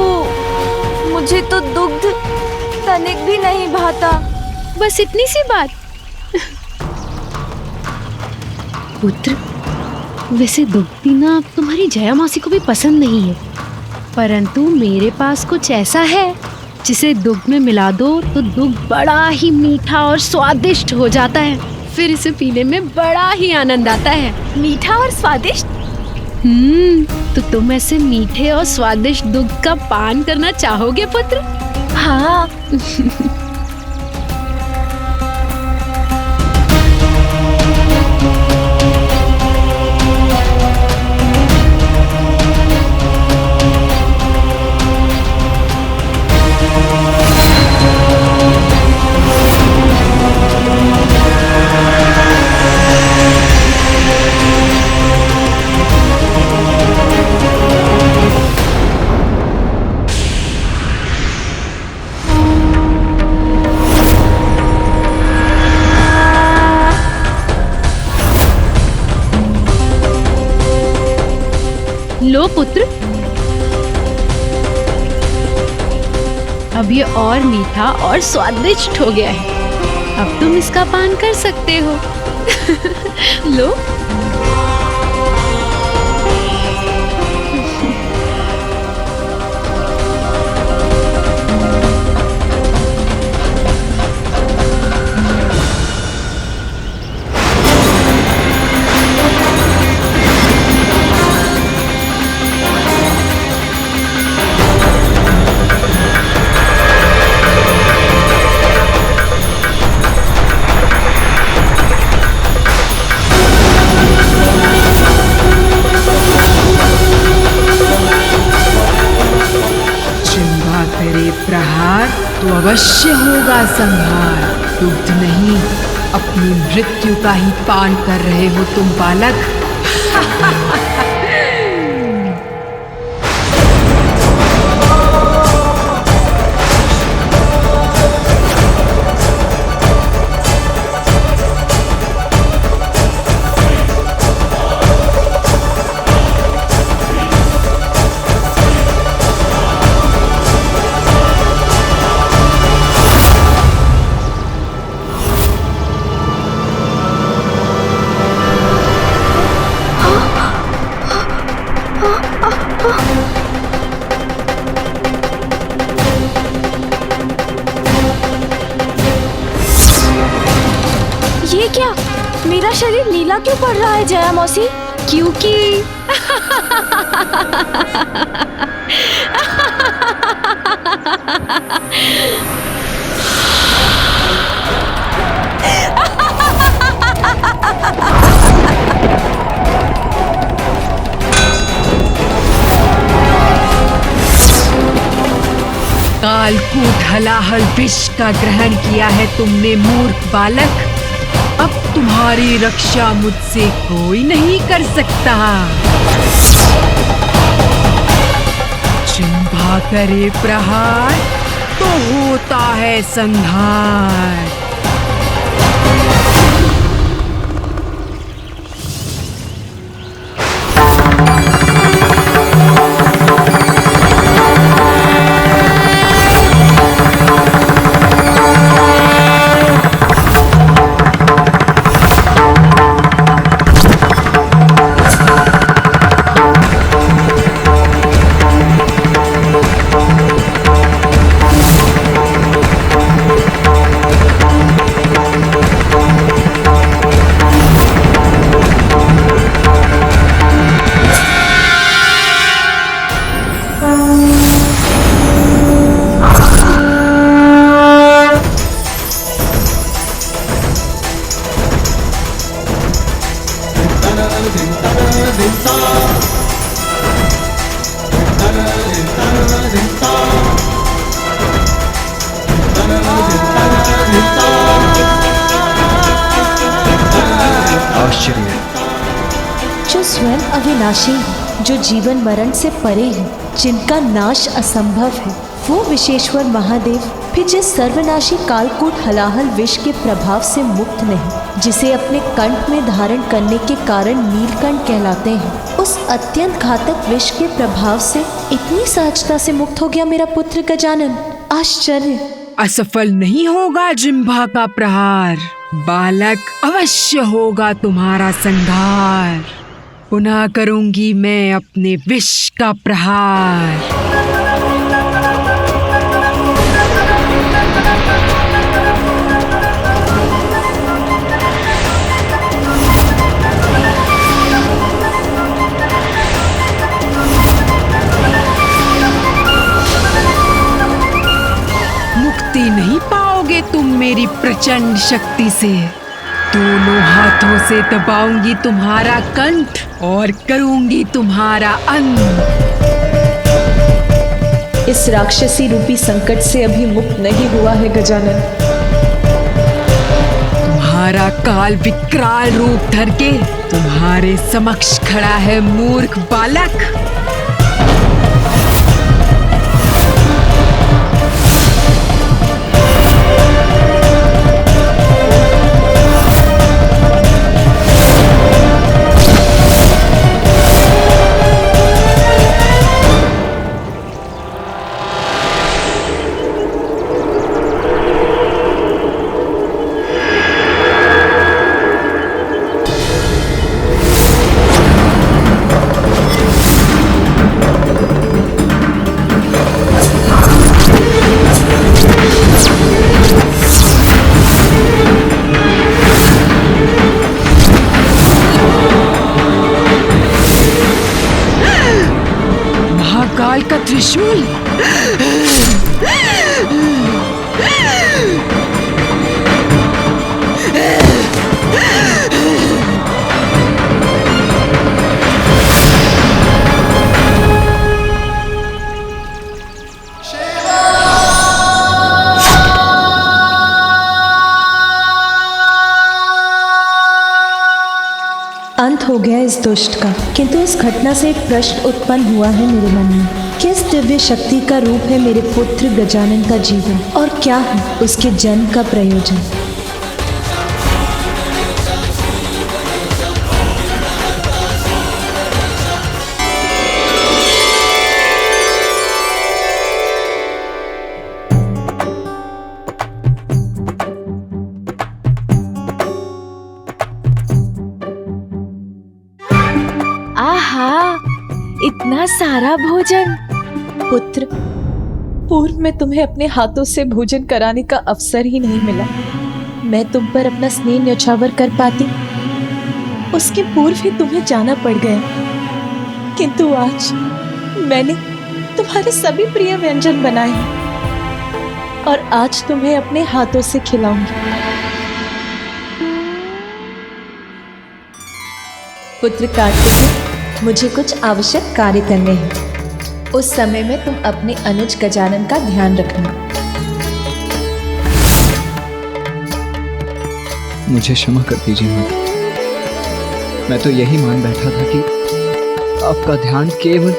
मुझे तो दुग्ध तनिक भी नहीं भाता। बस इतनी सी बात। पुत्र, वैसे दुग्ध पीना तुम्हारी जया मौसी को भी पसंद नहीं है, परंतु मेरे पास कुछ ऐसा है जिसे दुग्ध में मिला दो तो दुग्ध बड़ा ही मीठा और स्वादिष्ट हो जाता है। फिर इसे पीने में बड़ा ही आनंद आता है। मीठा और स्वादिष्ट? तो तुम ऐसे मीठे और स्वादिष्ट दुग्ध का पान करना चाहोगे पुत्र? हाँ। पुत्र, अब ये और मीठा और स्वादिष्ट हो गया है। अब तुम इसका पान कर सकते हो। लो। प्रहार तो अवश्य होगा संहार। दुग्ध नहीं, अपनी मृत्यु का ही पान कर रहे हो तुम बालक। ये क्या? मेरा शरीर नीला क्यों पड़ रहा है जया मौसी? क्योंकि कालकूट हलाहल विष का ग्रहण किया है तुमने मूर्ख बालक। अब तुम्हारी रक्षा मुझसे कोई नहीं कर सकता। जिह्वा करे प्रहार तो होता है संहार। जो स्वयं अविनाशी है, जो जीवन मरण से परे है, जिनका नाश असंभव है, वो विशेश्वर महादेव फिर जिस सर्वनाशी कालकूट हलाहल विष के प्रभाव से मुक्त नहीं, जिसे अपने कंठ में धारण करने के कारण नीलकंठ कहलाते हैं, उस अत्यंत घातक विष के प्रभाव से इतनी सहजता से मुक्त हो गया मेरा पुत्र गजानन। आश्चर्य। असफल नहीं होगा जिह्वा का प्रहार बालक, अवश्य होगा तुम्हारा संहार। पुनः करूंगी मैं अपने विष का प्रहार। मुक्ति नहीं पाओगे तुम मेरी प्रचंड शक्ति से। दोनों हाथों से दबाऊंगी तुम्हारा कंठ और करूंगी तुम्हारा अंत। इस राक्षसी रूपी संकट से अभी मुक्त नहीं हुआ है गजानन। तुम्हारा काल विकराल रूप धर के तुम्हारे समक्ष खड़ा है मूर्ख बालक। त्रिशूल। अंत हो गया इस दुष्ट का, किंतु इस घटना से एक प्रश्न उत्पन्न हुआ है मेरे मन में। किस दिव्य शक्ति का रूप है मेरे पुत्र गजानन का जीवन, और क्या है उसके जन्म का प्रयोजन? इतना सारा भोजन। पुत्र, पूर्व में तुम्हें अपने हाथों से भोजन कराने का अवसर ही नहीं मिला। मैं तुम पर अपना स्नेह न्यौछावर कर पाती, उसके पूर्व ही तुम्हें जाना पड़ गया। किंतु आज मैंने तुम्हारे सभी प्रिय व्यंजन बनाए हैं और आज तुम्हें अपने हाथों से खिलाऊंगी। पुत्र कार्तिकेय, मुझे कुछ आवश्यक कार्य करने हैं। उस समय में तुम अपने अनुज गजानन का ध्यान रखना। मुझे क्षमा कर दीजिए माता। मैं तो यही मान बैठा था कि आपका ध्यान केवल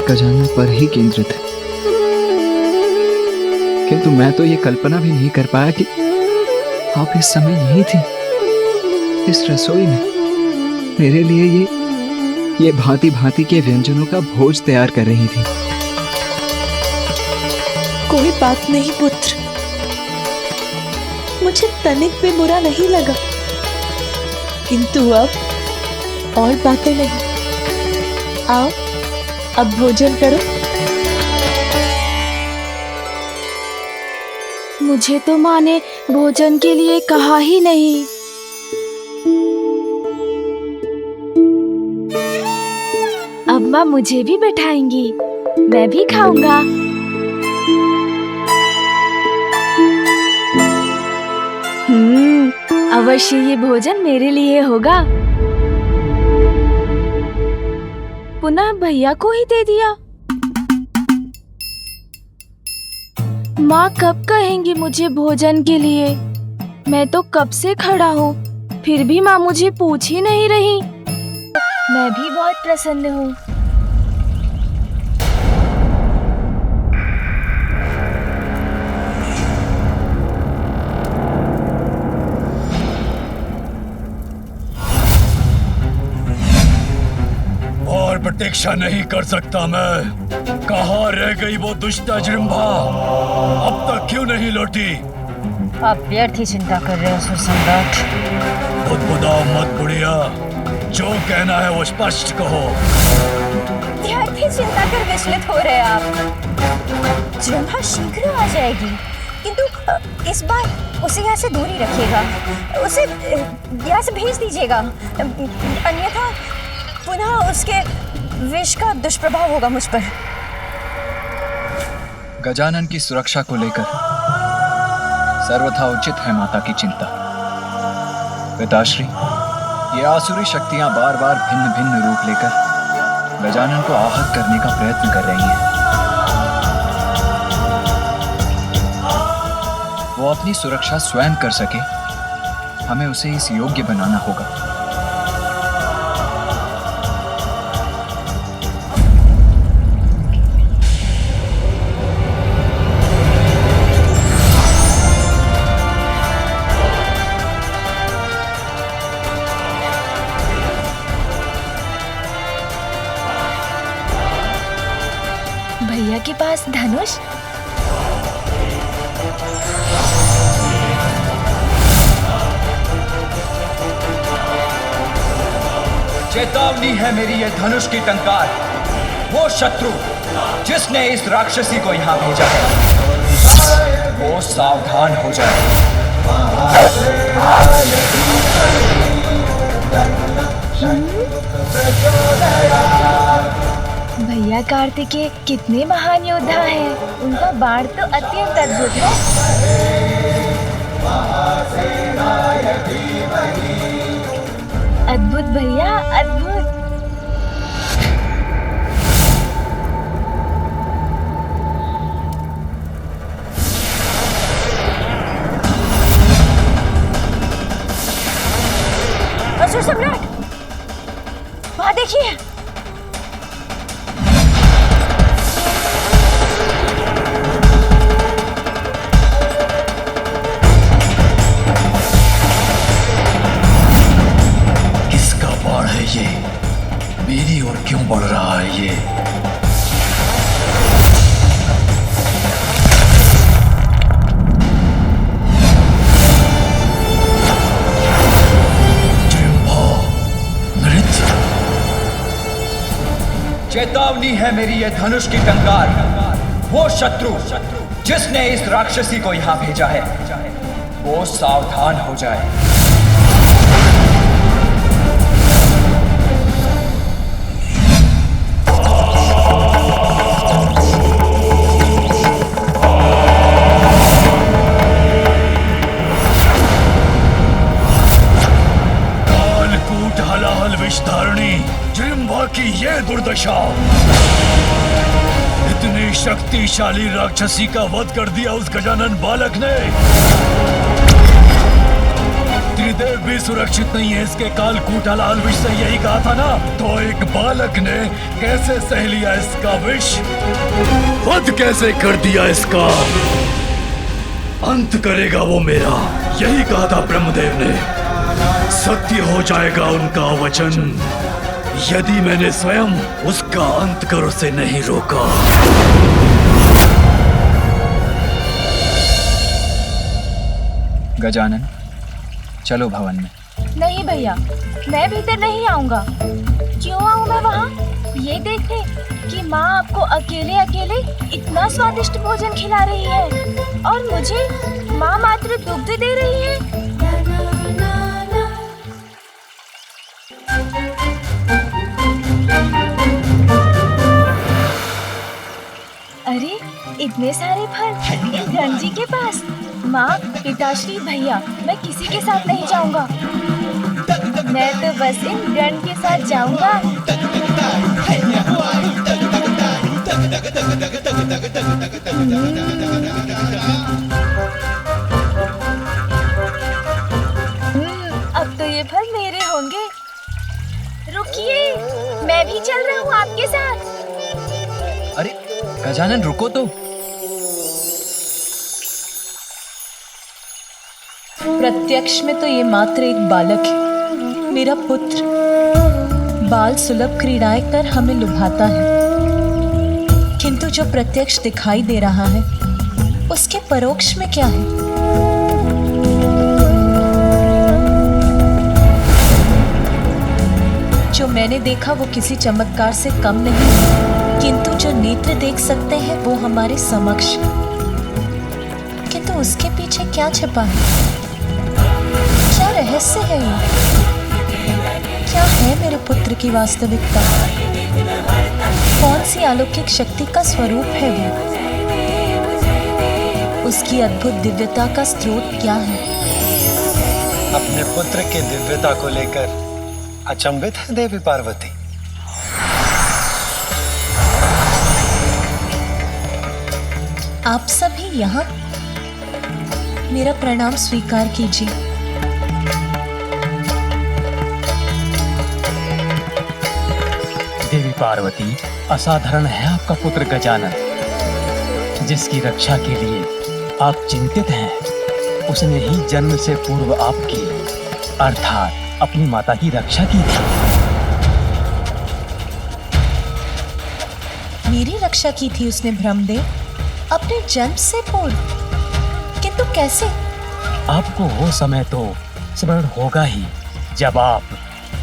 गजानन पर ही केंद्रित है, किंतु मैं तो ये कल्पना भी नहीं कर पाया कि आप इस समय यही थी, इस रसोई में मेरे लिए ये भांति भांति के व्यंजनों का भोज तैयार कर रही थी। कोई बात नहीं पुत्र, मुझे तनिक भी बुरा नहीं लगा, किंतु अब और बातें नहीं। आओ अब भोजन करो। मुझे तो माँ ने भोजन के लिए कहा ही नहीं। अब माँ मुझे भी बैठाएंगी, मैं भी खाऊंगा। अवश्य ये भोजन मेरे लिए होगा। पुनः भैया को ही दे दिया। माँ कब कहेंगी मुझे भोजन के लिए? मैं तो कब से खड़ा हूँ, फिर भी माँ मुझे पूछ ही नहीं रही। मैं भी बहुत प्रसन्न हूँ। और प्रतीक्षा नहीं कर सकता मैं। कहाँ रह गई वो दुष्ट अजृंभा? अब तक क्यों नहीं लौटी? आप व्यर्थ ही चिंता कर रहे हो सुर सम्राट। बुदबुदाओ मत बुढ़िया, जो कहना है वो स्पष्ट कहो। व्यर्थ ही चिंता कर विचलित हो रहे आप। जृंभा शीघ्र आ जाएगी, किंतु इस बार उसे यहाँ से दूरी रखिएगा, उसे यहाँ से भेज दीजिएगा, अन्यथा पुनः उसके विष का दुष्प्रभाव होगा मुझ पर। गजानन की सुरक्षा को लेकर सर्वथा उचित है माता की चिंता। पिताश्री, ये आसुरी शक्तियां बार बार भिन्न भिन्न रूप लेकर गजानन को आहत करने का प्रयत्न कर रही हैं। वो अपनी सुरक्षा स्वयं कर सके, हमें उसे इस योग्य बनाना होगा। भैया के पास धनुष? चेतावनी है मेरी ये धनुष की टंकार। वो शत्रु जिसने इस राक्षसी को यहाँ भेजा है, वो सावधान हो जाए। भैया भैया कार्तिकेय कितने महान योद्धा हैं। उनका बाण तो अत्यंत अद्भुत है। अद्भुत भैया, अद्भुत। असुर सम्राट, वहां देखिए। किसका बाण है ये? मेरी ओर क्यों बढ़ रहा है ये? चेतावनी है मेरी ये धनुष की टंकार। वो शत्रु जिसने इस राक्षसी को यहाँ भेजा है, वो सावधान हो जाए। कालकूट हलाहल विषधारिणी जृंभा की ये दुर्दशा। इतनी शक्तिशाली राक्षसी का वध कर दिया उस गजानन बालक ने। त्रिदेव भी सुरक्षित नहीं है इसके कालकूट हलाहल विष से, यही कहा था ना। तो एक बालक ने कैसे सह लिया इसका विष? वध कैसे कर दिया इसका? अंत करेगा वो मेरा, यही कहा था ब्रह्मदेव ने। सत्य हो जाएगा उनका वचन यदि मैंने स्वयं उसका अंत कर उसे नहीं रोका। गजानन, चलो भवन में। नहीं भैया, मैं भीतर नहीं आऊंगा। क्यों आऊं मैं वहाँ? ये देखने कि माँ आपको अकेले अकेले इतना स्वादिष्ट भोजन खिला रही है और मुझे माँ मात्र दुग्ध दे रही है। अरे इतने सारे फल इस गंजी के पास। माँ, पिताश्री, भैया, मैं किसी के साथ नहीं जाऊंगा। मैं तो बस इन गण के साथ जाऊंगा। अब तो ये फल मेरे होंगे। रुकिए, मैं भी चल रहा हूँ आपके साथ। अरे गजानन, रुको तो। प्रत्यक्ष में तो ये मात्र एक बालक है, मेरा पुत्र। बाल सुलभ क्रीड़ाएं कर हमें लुभाता है, किंतु जो प्रत्यक्ष दिखाई दे रहा है उसके परोक्ष में क्या है? जो मैंने देखा वो किसी चमत्कार से कम नहीं है, किंतु जो नेत्र देख सकते हैं वो हमारे समक्ष है। किंतु उसके पीछे क्या छिपा है? क्या रहस्य है ये? क्या है मेरे पुत्र की वास्तविकता? कौन सी अलौकिक शक्ति का स्वरूप है वो? उसकी अद्भुत दिव्यता का स्रोत क्या है? अपने पुत्र की दिव्यता को लेकर अचंभित है देवी पार्वती। आप सभी यहाँ, मेरा प्रणाम स्वीकार कीजिए। देवी पार्वती, असाधारण है आपका पुत्र गजानन, जिसकी रक्षा के लिए आप चिंतित हैं। उसने ही जन्म से पूर्व आपकी अर्थात अपनी माता की रक्षा की थी। मेरी रक्षा की थी उसने ब्रह्मदेव, अपने जन्म से पूर्व? किंतु कैसे? आपको वो समय तो स्मरण होगा ही जब आप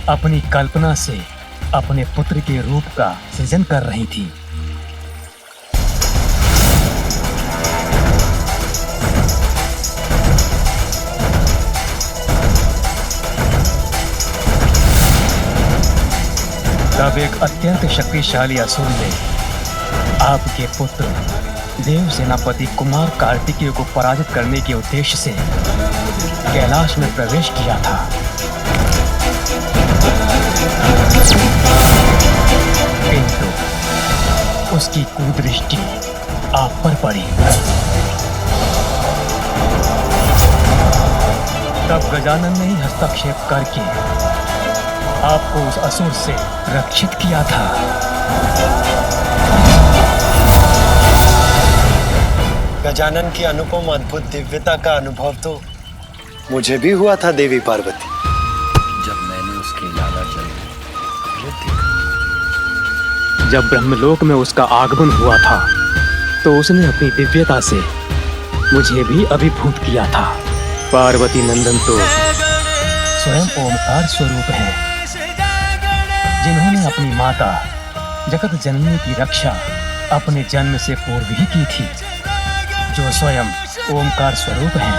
अपनी कल्पना से अपने पुत्र के रूप का सृजन कर रही थी। तब एक अत्यंत शक्तिशाली असुर ने आपके पुत्र देव सेनापति कुमार कार्तिकेय को पराजित करने के उद्देश्य से कैलाश में प्रवेश किया था। किंतु उसकी कुदृष्टि आप पर पड़ी। तब गजानन ने ही हस्तक्षेप करके आपको उस असुर से रक्षित किया था। गजानन की अनुपम अद्भुत दिव्यता का अनुभव तो मुझे भी हुआ था देवी पार्वती, जब मैंने उसके लाला जल देखा। जब ब्रह्मलोक में उसका आगमन हुआ था तो उसने अपनी दिव्यता से मुझे भी अभिभूत किया था। पार्वती नंदन तो स्वयं ओमकार स्वरूप हैं, जिन्होंने अपनी माता जगत जननी की रक्षा अपने जन्म से पूर्व ही की थी, जो स्वयं ओमकार स्वरूप हैं,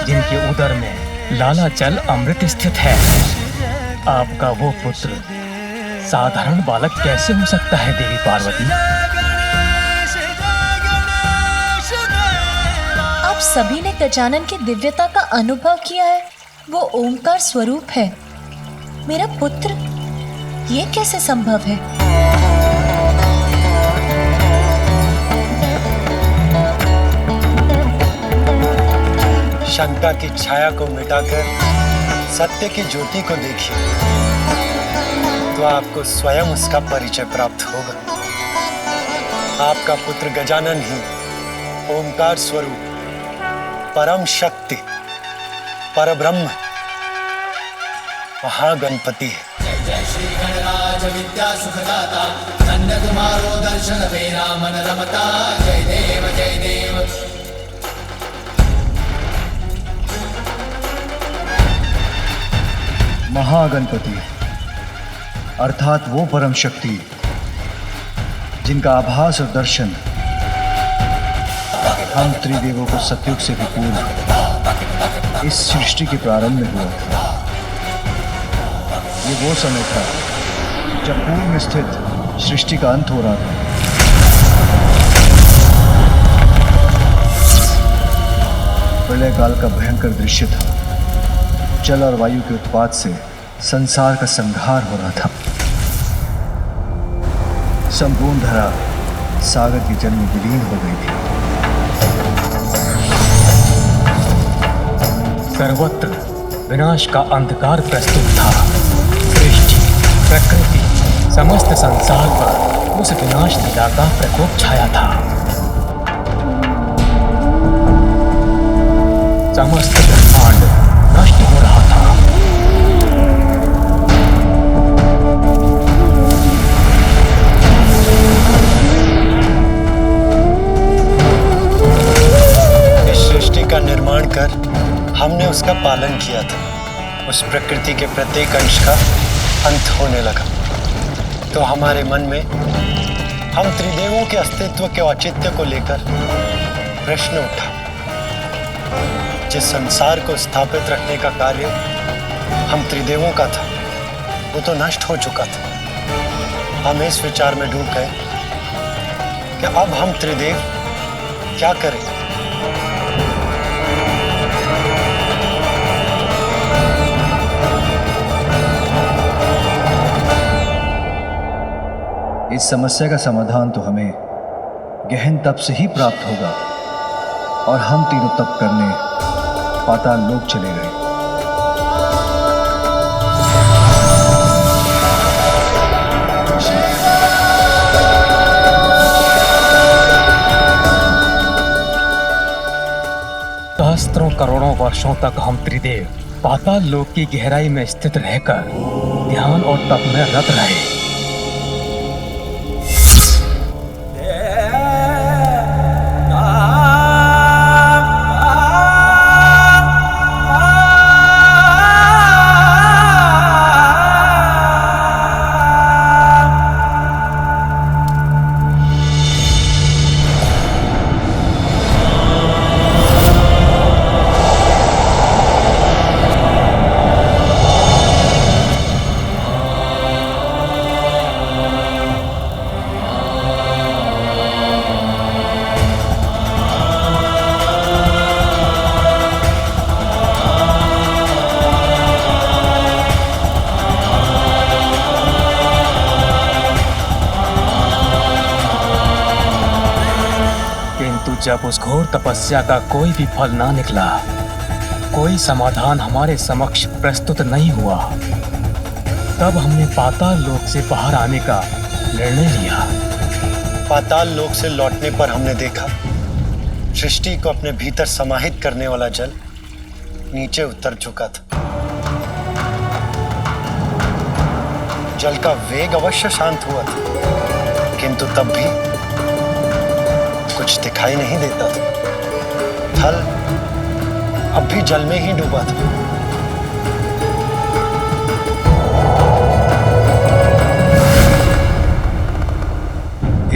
जिनके उदर में लाला जल अमृत स्थित है। आपका वो पुत्र साधारण बालक कैसे हो सकता है देवी पार्वती? आप सभी ने गजानन की दिव्यता का अनुभव किया है। वो ओमकार स्वरूप है। मेरा पुत्र, ये कैसे संभव है? शंका की छाया को मिटाकर सत्य की ज्योति को देखिए, तो आपको स्वयं उसका परिचय प्राप्त होगा। आपका पुत्र गजानन ही ओमकार स्वरूप परम शक्ति परब्रह्म महागणपति है। जय श्री गणराज विद्या सुखदाता, धन्य तुम्हारो दर्शन बेरा मन रमता। जय देव जय देव। महागणपति अर्थात वो परम शक्ति जिनका आभास और दर्शन हम त्रिदेवों को सतयुग से भी पूर्व इस सृष्टि के प्रारंभ में हुआ था। ये वो समय था जब पूर्व में स्थित सृष्टि का अंत हो रहा था। प्रलय काल का भयंकर दृश्य था। जल और वायु के उत्पात से संसार का संहार हो रहा था। संपूर्ण धरा सागर की जल में विलीन हो गई थी। सर्वत्र विनाश का अंधकार प्रस्तुत था। सृष्टि, प्रकृति, समस्त संसार पर उस विनाश लीला का प्रकोप छाया था। समस्त ब्रह्मांड नष्ट हो रहा था। इस सृष्टि का निर्माण कर हमने उसका पालन किया था। उस प्रकृति के प्रत्येक अंश का अंत होने लगा, तो हमारे मन में हम त्रिदेवों के अस्तित्व के औचित्य को लेकर प्रश्न उठा। जिस संसार को स्थापित रखने का कार्य हम त्रिदेवों का था, वो तो नष्ट हो चुका था। हम इस विचार में डूब गए कि अब हम त्रिदेव क्या करें। इस समस्या का समाधान तो हमें गहन तप से ही प्राप्त होगा, और हम तीनों तप करने पाताल लोक चले गए। सहस्त्रों करोड़ों वर्षों तक हम त्रिदेव पाताल लोक की गहराई में स्थित रहकर ध्यान और तप में रत रहे। जब उस घोर तपस्या का कोई भी फल ना निकला, कोई समाधान हमारे समक्ष प्रस्तुत नहीं हुआ, तब हमने पाताल लोक से बाहर आने का निर्णय लिया। पाताल लोक से लौटने पर हमने देखा सृष्टि को अपने भीतर समाहित करने वाला जल नीचे उतर चुका था। जल का वेग अवश्य शांत हुआ था, किंतु तब भी कुछ दिखाई नहीं देता था। थल अब भी जल में ही डूबा था।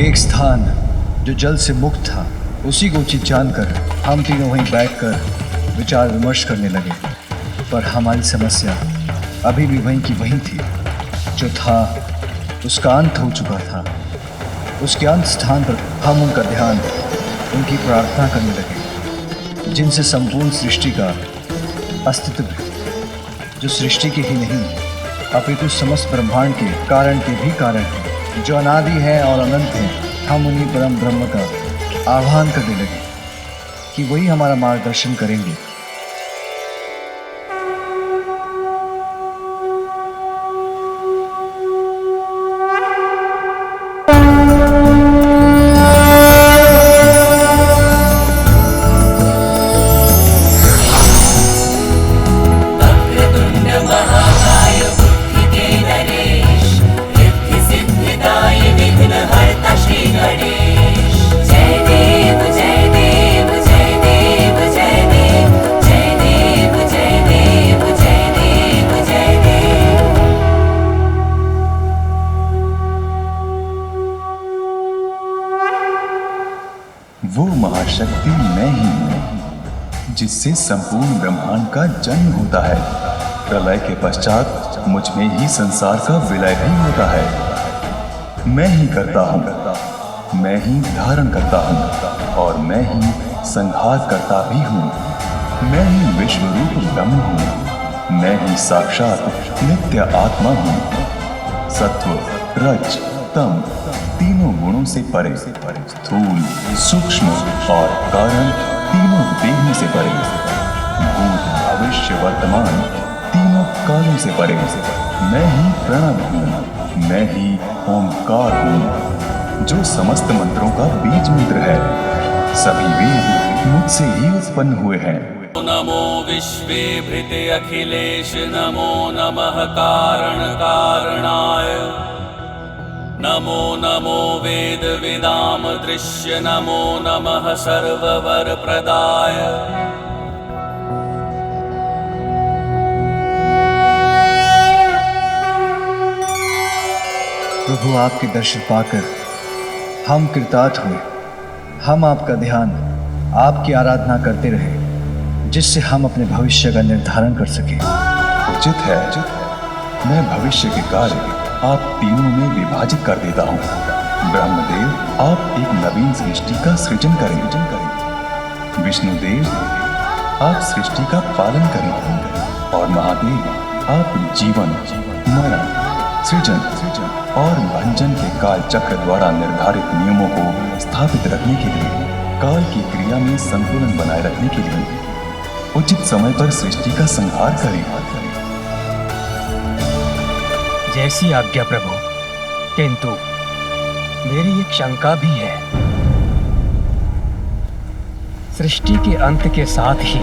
एक स्थान जो जल से मुक्त था, उसी को उचित जानकर हम तीनों वहीं बैठकर विचार विमर्श करने लगे। पर हमारी समस्या अभी भी वहीं की वहीं थी। जो था उसका अंत हो चुका था। उसके अंत स्थान पर हम उनका ध्यान, उनकी प्रार्थना करने लगे, जिनसे संपूर्ण सृष्टि का अस्तित्व है, जो सृष्टि के ही नहीं अपितु समस्त ब्रह्मांड के कारण के भी कारण है, जो अनादि है और अनंत है। हम उन्हीं परम ब्रह्म का आह्वान करने लगे कि वही हमारा मार्गदर्शन करेंगे। वो महाशक्ति मैं ही हूं, जिससे संपूर्ण ब्रह्मांड का जन्म होता है। प्रलय के पश्चात मुझ में ही संसार का विलय भी होता है। मैं ही करता हूं, मैं ही धारण करता हूं और मैं ही संहार करता भी हूं। मैं ही विश्व रूप ब्रह्म हूं, मैं ही साक्षात नित्य आत्मा हूं। सत्व, रज, तम तीनों गुणों से परे, स्थूल, सूक्ष्म और कारण तीनों देहों से परे, भूत, भविष्य, वर्तमान तीनों कालों से परे। मैं ही प्रणव हूँ, मैं ही ओंकार हूँ, जो समस्त मंत्रों का बीज मंत्र है। सभी वेद मुझसे ही उत्पन्न हुए हैं। नमो विश्वे भृते अखिलेश, नमो नमः कारण कारणाय, नमो नमो वेद विदाम दृश्य, नमो नमः सर्ववर प्रदाय। प्रभु, आपके दर्शन पाकर हम कृतार्थ हुए। हम आपका ध्यान, आपकी आराधना करते रहे, जिससे हम अपने भविष्य का निर्धारण कर सके। उचित है, मैं भविष्य के कार्य आप तीनों में विभाजित कर देता हूँ। ब्रह्मदेव, आप एक नवीन सृष्टि का सृजन करें। विष्णुदेव, आप सृष्टि का पालन करें। और महादेव, आप जीवन, मरण, सृजन और भंजन के काल चक्र द्वारा निर्धारित नियमों को स्थापित रखने के लिए, काल की क्रिया में संतुलन बनाए रखने के लिए उचित समय पर सृष्टि का संहार करें। जैसी आज्ञा प्रभु, किंतु मेरी एक शंका भी है। सृष्टि के अंत के साथ ही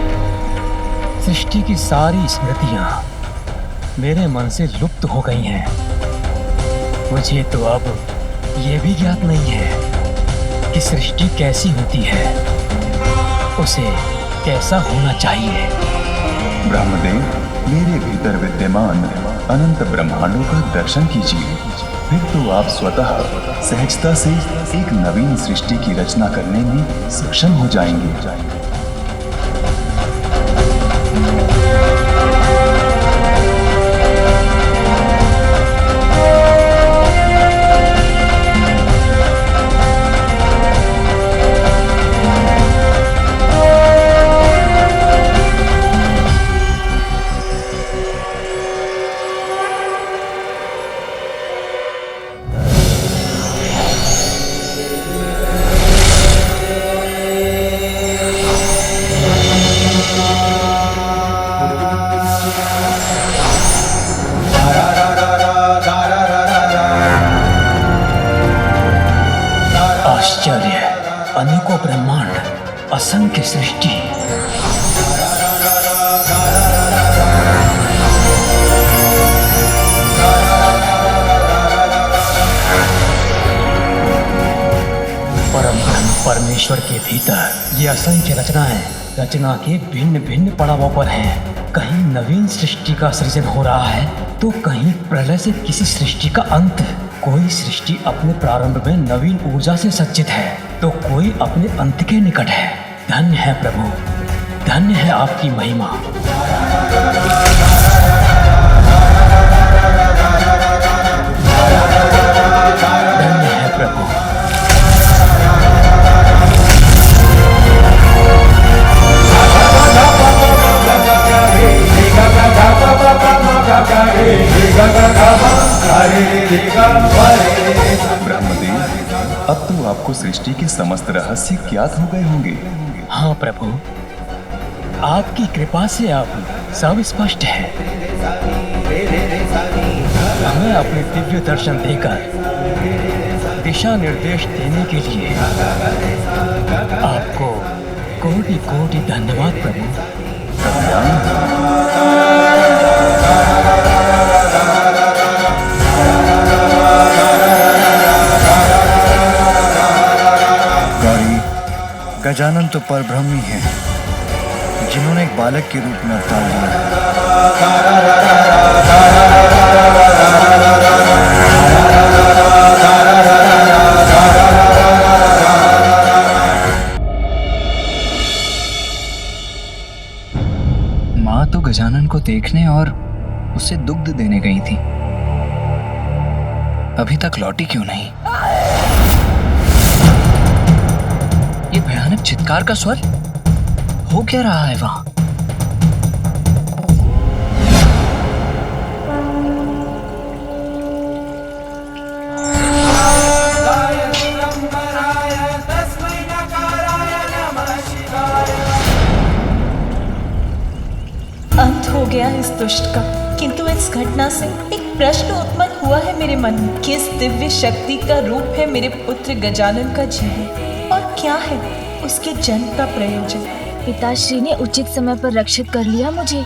सृष्टि की सारी स्मृतियां मेरे मन से लुप्त हो गई हैं। मुझे तो अब यह भी ज्ञात नहीं है कि सृष्टि कैसी होती है, उसे कैसा होना चाहिए। ब्रह्मदेव, मेरे भीतर विद्यमान अनंत ब्रह्मांडों का दर्शन कीजिए, फिर तो आप स्वतः सहजता से एक नवीन सृष्टि की रचना करने में सक्षम हो जाएंगे। परमेश्वर के भीतर ये असंख्य रचनाएं रचना के भिन्न भिन्न पड़ावों पर हैं। कहीं नवीन सृष्टि का सृजन हो रहा है तो कहीं प्रलय से किसी सृष्टि का अंत। कोई सृष्टि अपने प्रारंभ में नवीन ऊर्जा से सज्जित है तो कोई अपने अंत के निकट है। धन्य है प्रभु, धन्य है आपकी महिमा। धन्य है प्रभु। ब्रह्मदेव, अब तो आपको सृष्टि के समस्त रहस्य ज्ञात हो गए होंगे। हाँ प्रभु, आपकी कृपा से अब सब स्पष्ट है। हमें अपने दिव्य दर्शन देकर दिशा निर्देश देने के लिए आपको कोटि कोटि धन्यवाद प्रभु। गौरी, गजानन तो परब्रह्म ही हैं, जिन्होंने एक बालक के रूप में अवतार लिया। माँ तो गजानन को देखने और उसे दुग्ध देने गई थी, अभी तक लौटी क्यों नहीं? ये भयानक चित्कार का स्वर, हो क्या रहा है वहां? अंत हो गया इस दुष्ट का, किंतु इस घटना से एक प्रश्न उत्पन्न हुआ है मेरे मन में। किस दिव्य शक्ति का रूप है मेरे पुत्र गजानन का जीवन और क्या है उसके जन्म का प्रयोजन? पिताश्री ने उचित समय पर रक्षित कर लिया मुझे।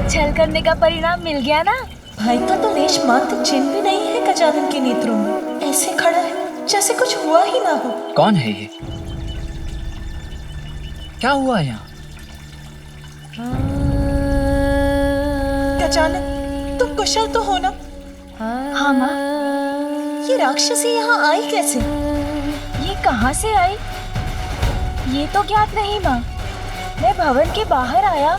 छल करने का परिणाम मिल गया ना? भाई का तो लेश मात्र चिन्ह भी नहीं है गजानन के नेत्रों में। ऐसे खड़ा है जैसे कुछ हुआ ही ना हो। कौन है ये? क्या हुआ यहाँ? गजानन, तुम कुशल तो हो ना? हाँ माँ। ये राक्षसी यहाँ आई कैसे? ये कहाँ से आई? ये तो ज्ञात नहीं माँ। मैं भवन के बाहर आया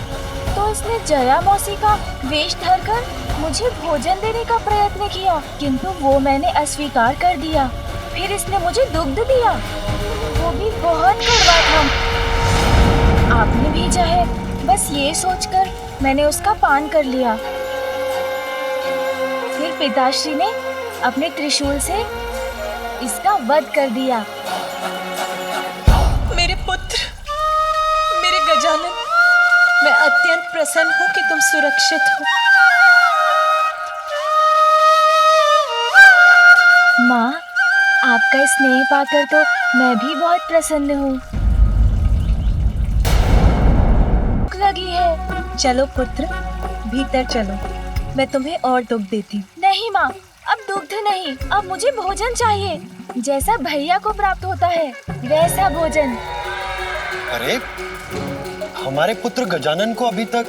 तो इसने जया मौसी का वेश धरकर मुझे भोजन देने का प्रयत्न किया, किंतु वो मैंने अस्वीकार कर दिया। फिर इसने मुझे दुग्ध दिया, वो भी बहुत कड़वा था। आपने भेजा है, बस ये सोचकर मैंने उसका पान कर लिया। फिर पिताश्री ने अपने त्रिशूल से इसका वध कर दिया। मेरे पुत्र, मेरे गजानन, मैं अत्यंत प्रसन्न हूँ कि तुम सुरक्षित हो। माँ, आपका स्नेह पाकर तो मैं भी बहुत प्रसन्न हूँ। भूख लगी है। चलो पुत्र, भीतर चलो, मैं तुम्हें और दुग्ध देती हूँ। नहीं माँ, अब दुग्ध नहीं, अब मुझे भोजन चाहिए। जैसा भैया को प्राप्त होता है वैसा भोजन। अरे, हमारे पुत्र गजानन को अभी तक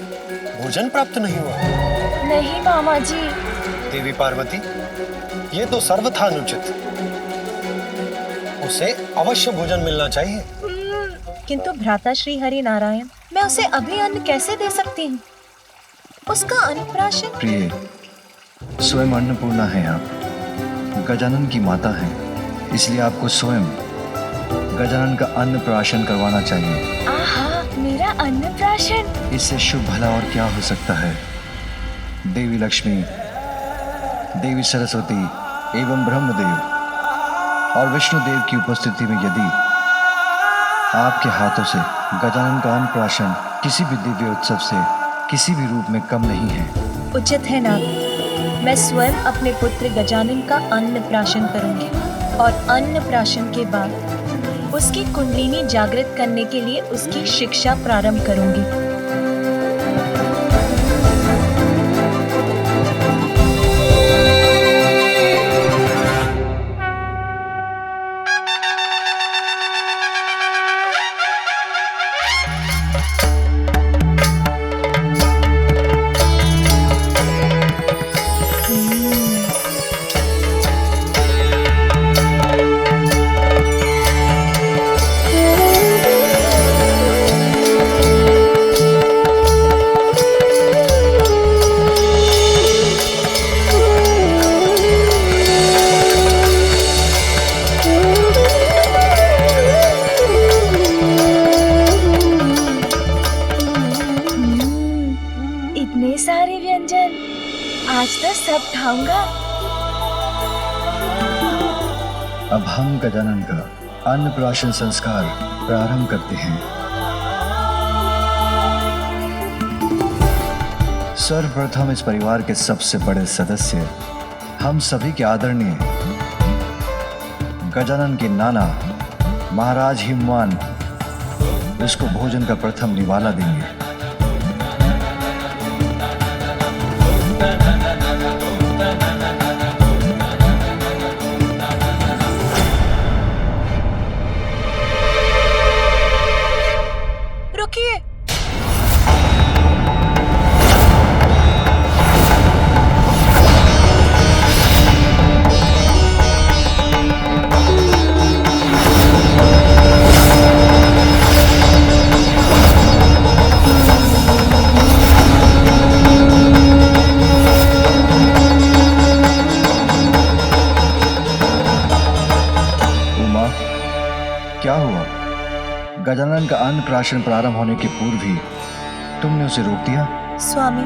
भोजन प्राप्त नहीं हुआ? नहीं मामा जी। देवी पार्वती, ये तो सर्वथा अनुचित। उसे अवश्य भोजन मिलना चाहिए। किंतु भ्राता श्री हरि नारायण, मैं उसे अभी अन्न कैसे दे सकती हूँ? उसका अन्नप्राशन। प्रिय, स्वयं अन्नपूर्णा है आप, गजानन की माता है, इसलिए आपको स्वयं गजानन का अन्नप्राशन करवाना चाहिए। आहा, मेरा अन्नप्राशन। इससे शुभ भला और क्या हो सकता है? देवी लक्ष्मी, देवी सरस्वती एवं ब्रह्मदेव और विष्णुदेव की उपस्थिति में यदि आपके हाथों से गजानन का अन्नप्राशन किसी भी दिव्य उत्सव से किसी भी रूप में कम नहीं है। उचित है ना? मैं स्वयं अपने पुत्र गजानन का अन्नप्राशन करूंगी और अन्नप्राशन के बाद उसकी कुंडलिनी जागृत करने के लिए उसकी शिक्षा प्रारंभ करूंगी। कब खाऊंगा? अब हम गजानन का अन्नप्राशन संस्कार प्रारंभ करते हैं। सर्वप्रथम इस परिवार के सबसे बड़े सदस्य, हम सभी के आदरणीय गजानन के नाना महाराज हिमवान इसको भोजन का प्रथम निवाला देंगे। रुकिए। क्या हुआ? गजानन का अन्नप्राशन प्रारंभ होने के पूर्व ही तुमने उसे रोक दिया? स्वामी,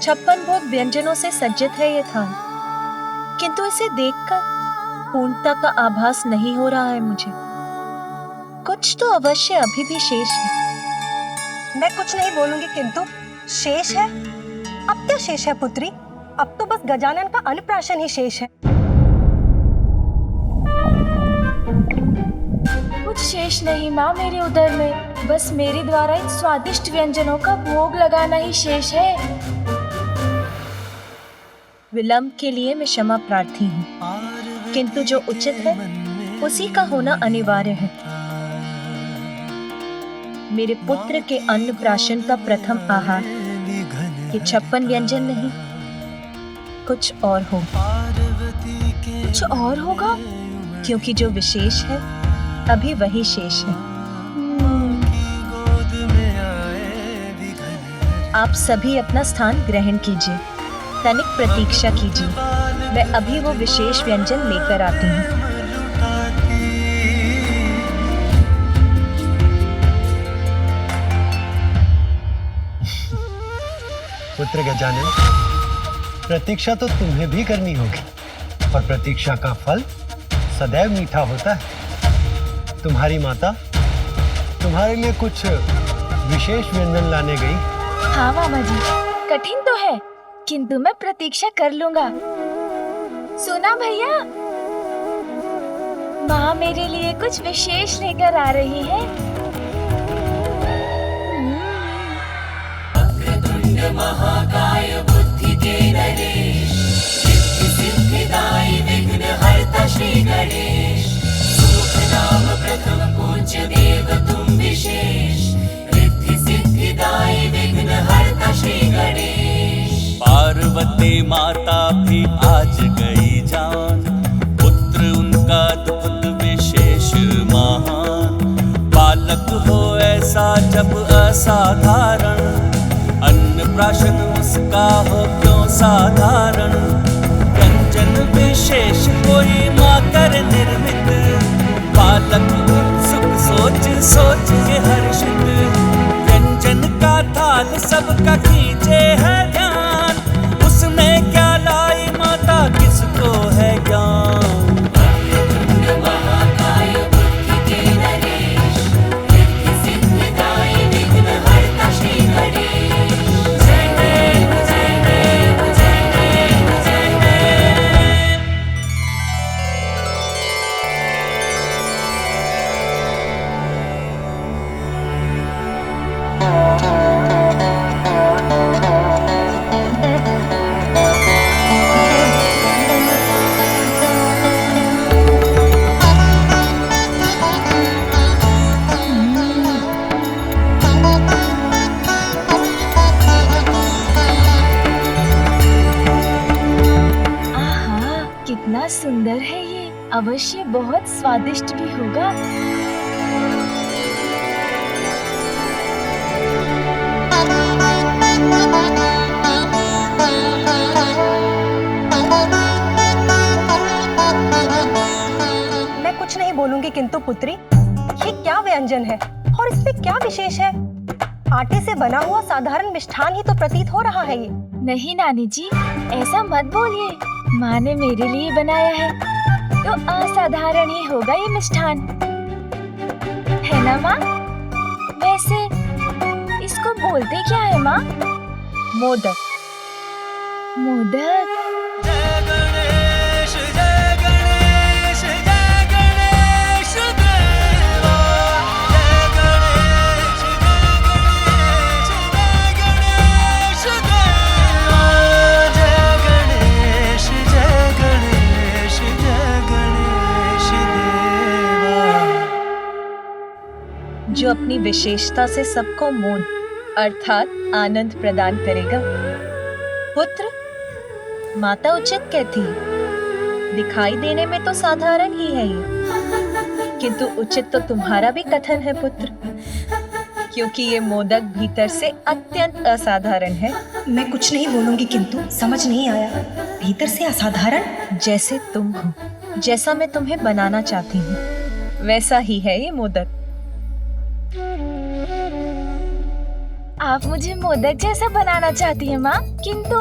56 भोग व्यंजनों से सज्जित है ये थाल, किंतु इसे देखकर पूर्णता का आभास नहीं हो रहा है मुझे। कुछ तो अवश्य अभी भी शेष है। मैं कुछ नहीं बोलूंगी, किंतु शेष है? अब क्या शेष है पुत्री? अब तो बस गजानन का अन्नप्राशन ही शेष है। कुछ शेष नहीं माँ मेरे उदर में, बस मेरे द्वारा इन स्वादिष्ट व्यंजनों का भोग लगाना ही शेष है। विलंब के लिए मैं क्षमा प्रार्थी हूँ, किंतु जो उचित है उसी का होना अनिवार्य है। मेरे पुत्र के अन्नप्राशन का प्रथम आहार ये 56 व्यंजन नहीं, कुछ और हो। कुछ और होगा? क्योंकि जो विशेष है अभी वही शेष है। आप सभी अपना स्थान ग्रहण कीजिए, तनिक प्रतीक्षा कीजिए, मैं अभी वो विशेष व्यंजन लेकर आती हूँ। पुत्र गजानन, प्रतीक्षा तो तुम्हें भी करनी होगी, और प्रतीक्षा का फल सदैव मीठा होता है। तुम्हारी माता तुम्हारे लिए कुछ विशेष व्यंजन लाने गई। हाँ मामा जी, कठिन तो है, किंतु मैं प्रतीक्षा कर लूंगा। सुना भैया, माँ मेरे लिए कुछ विशेष लेकर आ रही है। महाकाय बुद्धि के गणेश, सिद्धि सिद्धिदायी विघ्नहर्ता श्री गणेश, सुख नाम प्रथम पूज्य देव तुम विशेष, रिद्धि सिद्धिदायी विघ्नहर्ता श्री गणेश। पार्वती माता भी आज गई जान, पुत्र उनका दुख विशेष महान, बालक हो ऐसा जब असाधारण, अन्नप्राशन उसका हो क्यों साधारण, व्यंजन विशेष कोई माँ कर निर्मित, बालक उत्सुक सोच सोच के हर्षित, व्यंजन का थाल सबका खींचे है ध्यान, उसमें क्या लाई माता किसको है ज्ञान। कितना सुंदर है ये, अवश्य बहुत स्वादिष्ट भी होगा। मैं कुछ नहीं बोलूंगी, किंतु पुत्री, ये क्या व्यंजन है और इसमें क्या विशेष है? आटे से बना हुआ साधारण मिष्ठान ही तो प्रतीत हो रहा है ये। नहीं नानी जी, ऐसा मत बोलिए। माँ ने मेरे लिए बनाया है तो असाधारण ही होगा ये मिष्ठान, है ना माँ? वैसे इसको बोलते क्या है माँ? मोदक। मोदक? जो अपनी विशेषता से सबको मोद अर्थात आनंद प्रदान करेगा। पुत्र, माता उचित कहती है, दिखाई देने में तो साधारण ही है ये, किंतु उचित तो तुम्हारा भी कथन है पुत्र, क्योंकि ये मोदक भीतर से अत्यंत असाधारण है। मैं कुछ नहीं बोलूंगी, किंतु समझ नहीं आया, भीतर से असाधारण? जैसे तुम हो, जैसा मैं तुम्हें बनाना चाहती हूँ, वैसा ही है ये मोदक। आप मुझे मोदक जैसा बनाना चाहती हैं माँ, किंतु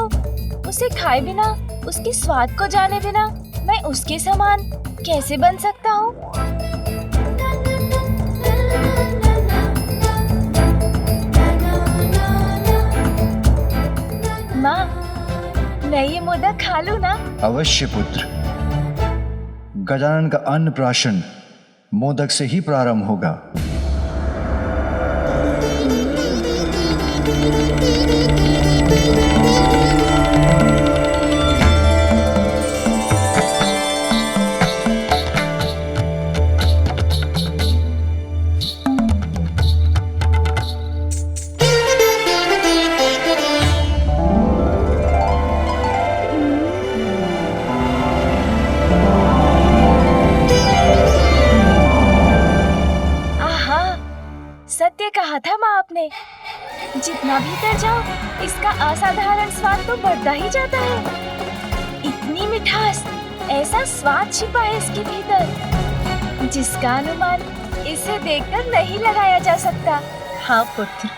उसे खाए बिना, उसके स्वाद को जाने बिना मैं उसके समान कैसे बन सकता हूँ? माँ, मैं ये मोदक खा लूँ ना? अवश्य पुत्र। गजानन का अन्नप्राशन मोदक से ही प्रारंभ होगा। सत्य कहा था माँ आपने, जितना भीतर जाओ इसका असाधारण स्वाद तो बढ़ता ही जाता है। इतनी मिठास, ऐसा स्वाद छिपा है इसके भीतर, जिसका अनुमान इसे देखकर नहीं लगाया जा सकता। हाँ पुत्र,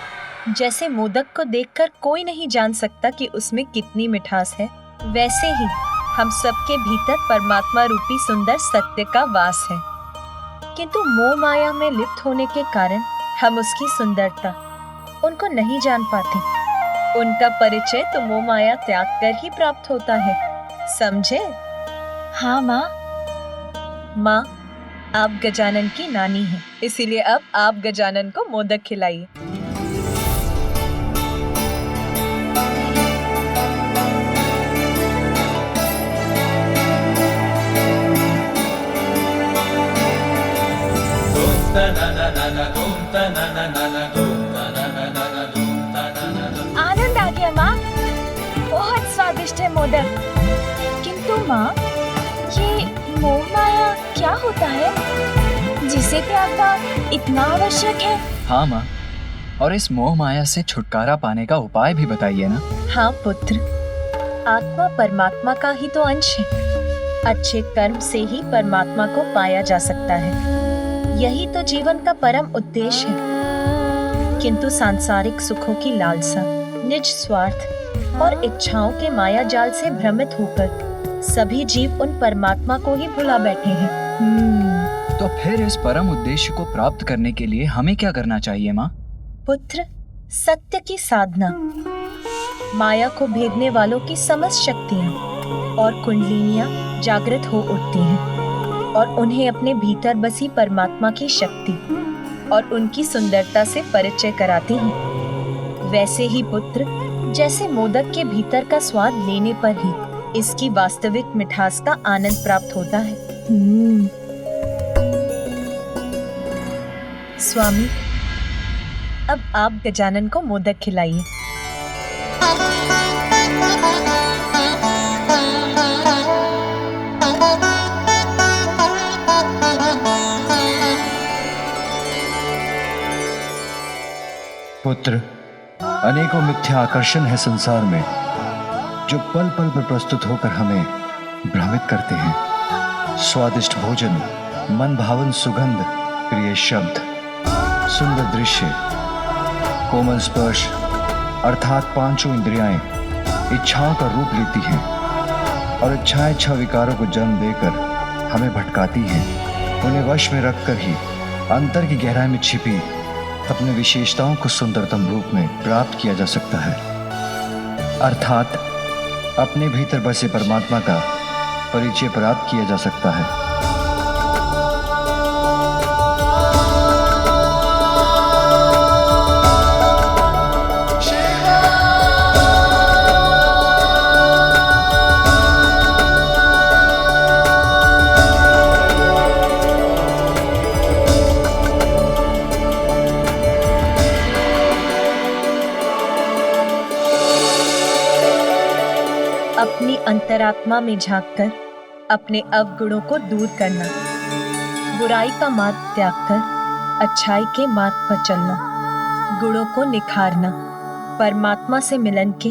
जैसे मोदक को देखकर कोई नहीं जान सकता कि उसमें कितनी मिठास है, वैसे ही हम सबके भीतर परमात्मा रूपी सुंदर सत्य का वास है, किंतु मोह माया में लिप्त होने के कारण हम उसकी सुंदरता, उनको नहीं जान पाते। उनका परिचय तो मोह माया त्याग कर ही प्राप्त होता है, समझे? हाँ माँ। माँ, आप गजानन की नानी हैं, इसीलिए अब आप गजानन को मोदक खिलाइए। आनंद आ गया माँ, बहुत स्वादिष्ट है मोदक। किंतु माँ, ये मोह माया क्या होता है जिसे त्यागना इतना आवश्यक है? हाँ माँ, और इस मोह माया से छुटकारा पाने का उपाय भी बताइए ना। हाँ पुत्र, आत्मा परमात्मा का ही तो अंश है, अच्छे कर्म से ही परमात्मा को पाया जा सकता है, यही तो जीवन का परम उद्देश्य है। किंतु सांसारिक सुखों की लालसा, निज स्वार्थ और इच्छाओं के माया जाल से भ्रमित होकर सभी जीव उन परमात्मा को ही भुला बैठे हैं। तो फिर इस परम उद्देश्य को प्राप्त करने के लिए हमें क्या करना चाहिए माँ? पुत्र, सत्य की साधना, माया को भेदने वालों की समस्त शक्तियाँ और कुंडलिनियाँ जागृत हो उठती हैं और उन्हें अपने भीतर बसी परमात्मा की शक्ति और उनकी सुंदरता से परिचय कराती हैं। वैसे ही पुत्र, जैसे मोदक के भीतर का स्वाद लेने पर ही इसकी वास्तविक मिठास का आनंद प्राप्त होता है। स्वामी, अब आप गजानन को मोदक खिलाइए। पुत्र, अनेकों मिथ्या आकर्षण है संसार में, जो पल पल पर प्रस्तुत होकर हमें भ्रमित करते हैं। स्वादिष्ट भोजन, मन भावन सुगंध, प्रिय शब्द, सुंदर दृश्य, कोमल स्पर्श अर्थात पांचों इंद्रियाएं इच्छाओं का रूप लेती हैं और इच्छाएं छह विकारों को जन्म देकर हमें भटकाती हैं। उन्हें वश में रखकर ही अंतर की गहराई में छिपी अपने विशेषताओं को सुंदरतम रूप में प्राप्त किया जा सकता है, अर्थात अपने भीतर बसे परमात्मा का परिचय प्राप्त किया जा सकता है। अपनी अंतरात्मा में झांककर अपने अवगुणों को दूर करना, बुराई का मार्ग त्याग कर अच्छाई के मार्ग पर चलना, गुणों को निखारना, परमात्मा से मिलन के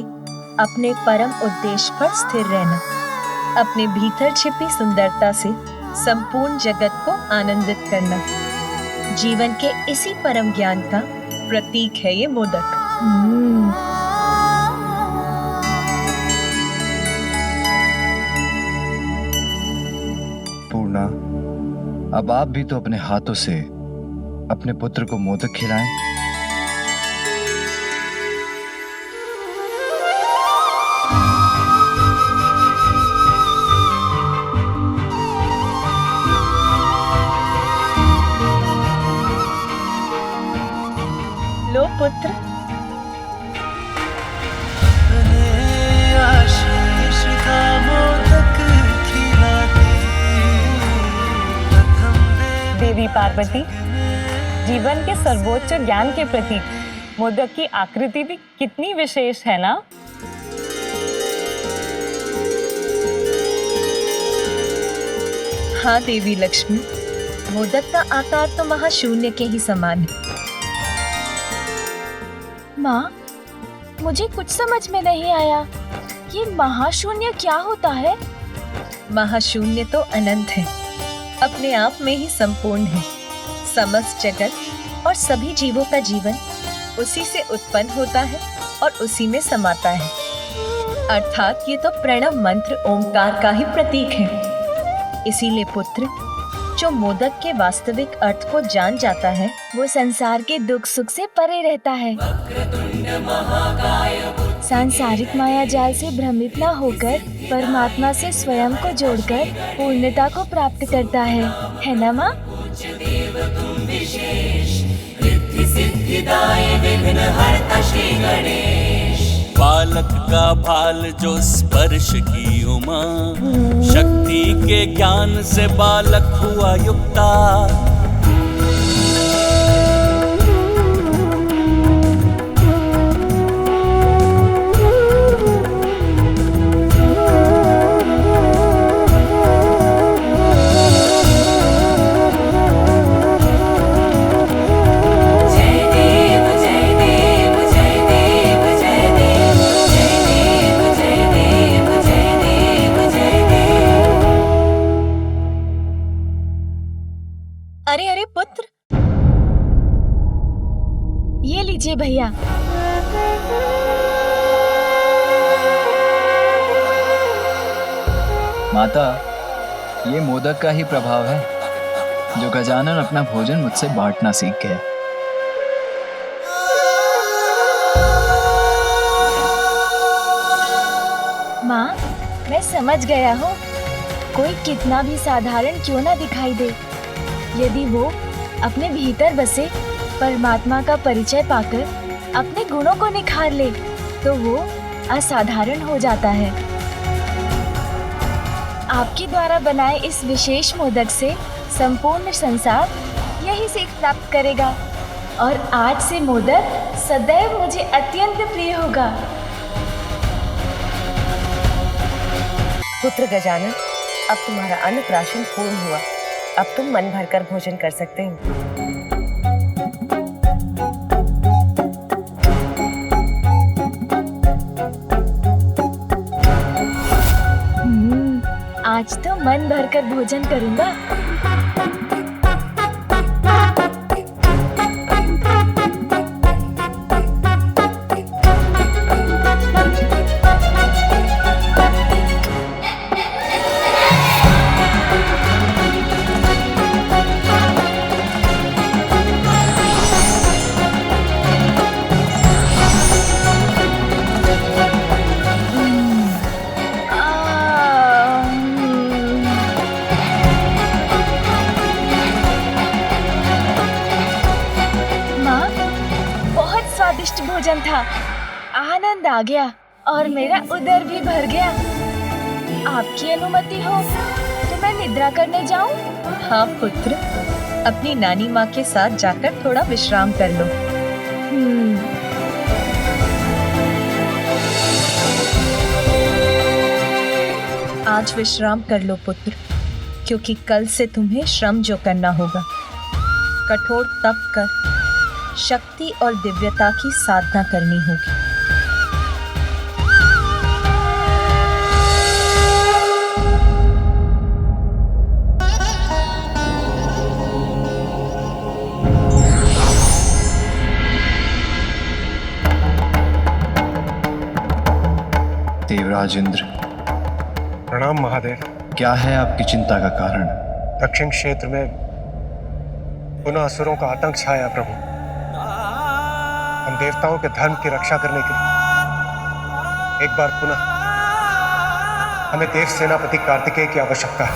अपने परम उद्देश्य पर स्थिर रहना, अपने भीतर छिपी सुंदरता से संपूर्ण जगत को आनंदित करना। जीवन के इसी परम ज्ञान का प्रतीक है ये मोदक। पूर्णा, अब आप भी तो अपने हाथों से अपने पुत्र को मोदक खिलाएं। लो पुत्र। देवी पार्वती, जीवन के सर्वोच्च ज्ञान के प्रतीक मोदक की आकृति भी कितनी विशेष है ना? हाँ देवी लक्ष्मी, मोदक का आकार तो महाशून्य के ही समान है। माँ, मुझे कुछ समझ में नहीं आया। ये महाशून्य क्या होता है? महाशून्य तो अनंत है, अपने आप में ही संपूर्ण है। समस्त जगत और सभी जीवों का जीवन उसी से उत्पन्न होता है और उसी में समाता है। अर्थात ये तो प्रणव मंत्र ओमकार का ही प्रतीक है। इसीलिए पुत्र, जो मोदक के वास्तविक अर्थ को जान जाता है, वो संसार के दुख सुख से परे रहता है। सांसारिक माया जाल से भ्रमित न होकर परमात्मा से स्वयं को जोड़कर पूर्णता को प्राप्त करता है ना माँ? बालक का भाल जो स्पर्श की उमा, शक्ति के ज्ञान से बालक हुआ युक्ता। अरे अरे पुत्र, ये लीजिए भैया। माता, ये मोदक का ही प्रभाव है जो गजानन अपना भोजन मुझसे बांटना सीख गया। माँ, मैं समझ गया हूँ। कोई कितना भी साधारण क्यों ना दिखाई दे, यदि वो अपने भीतर बसे परमात्मा का परिचय पाकर अपने गुणों को निखार ले, तो वो असाधारण हो जाता है। आपके द्वारा बनाए इस विशेष मोदक से संपूर्ण संसार यही सीख प्राप्त करेगा और आज से मोदक सदैव मुझे अत्यंत प्रिय होगा। पुत्र गजानन, अब तुम्हारा अन्नप्राशन पूर्ण हुआ। अब तुम मन भरकर भोजन कर सकते हो। आज तो मन भरकर भोजन करूंगा। स्वादिष्ट भोजन था। आनंद आ गया और मेरा उदर भी भर गया। आपकी अनुमति हो तो मैं निद्रा करने जाऊं? हाँ पुत्र, अपनी नानी माँ के साथ जाकर थोड़ा विश्राम कर लो। आज विश्राम कर लो पुत्र, क्योंकि कल से तुम्हें श्रम जो करना होगा। कठोर तप कर शक्ति और दिव्यता की साधना करनी होगी। देवराज इंद्र, प्रणाम महादेव। क्या है आपकी चिंता का कारण? दक्षिण क्षेत्र में पुनः असुरों का आतंक छाया प्रभु। हम देवताओं के धर्म की रक्षा करने के लिए एक बार पुनः हमें देव सेनापति कार्तिकेय की आवश्यकता है।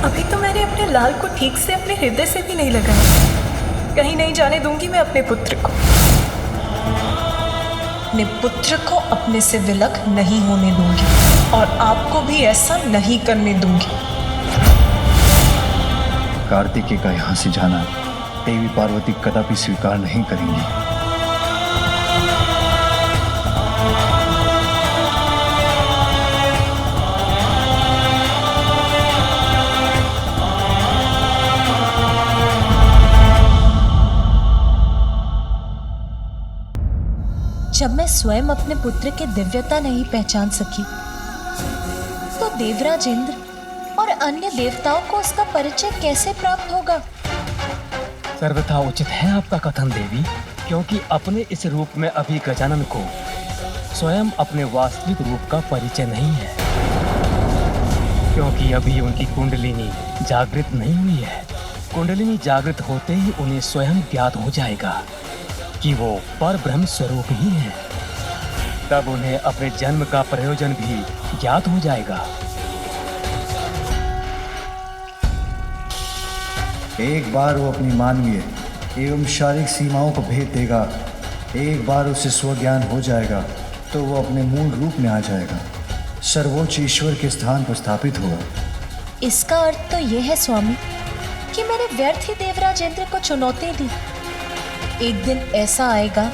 अभी तो मैंने अपने लाल को ठीक से अपने हृदय से भी नहीं लगाया। कहीं नहीं जाने दूंगी मैं अपने पुत्र को। अपने पुत्र को अपने से विलग नहीं होने दूंगी और आपको भी ऐसा नहीं करने दूंगी। कार्तिकेय का यहाँ से जाना देवी पार्वती कदापि स्वीकार नहीं करेंगी। जब मैं स्वयं अपने पुत्र की दिव्यता नहीं पहचान सकी, तो देवराज इंद्र और अन्य देवताओं को उसका परिचय कैसे प्राप्त होगा? सर्वथा उचित है आपका कथन देवी, क्योंकि अपने इस रूप में अभी गजानन को स्वयं अपने वास्तविक रूप का परिचय नहीं है, क्योंकि अभी उनकी कुंडलिनी जागृत नहीं हुई है। कुंडलिनी जागृत होते ही उन्हें स्वयं ज्ञात हो जाएगा कि वो पर ब्रह्म स्वरूप ही है। तब उन्हें अपने जन्म का प्रयोजन भी ज्ञात हो जाएगा। एक बार वो अपनी मानवीय एवं शारीरिक सीमाओं को भेद देगा, एक बार उसे स्वज्ञान हो जाएगा तो वो अपने मूल रूप में आ जाएगा, सर्वोच्च ईश्वर के स्थान पर स्थापित होगा। इसका अर्थ तो यह है स्वामी कि मैंने व्यर्थ ही देवराज इंद्र को चुनौती दी। एक दिन ऐसा आएगा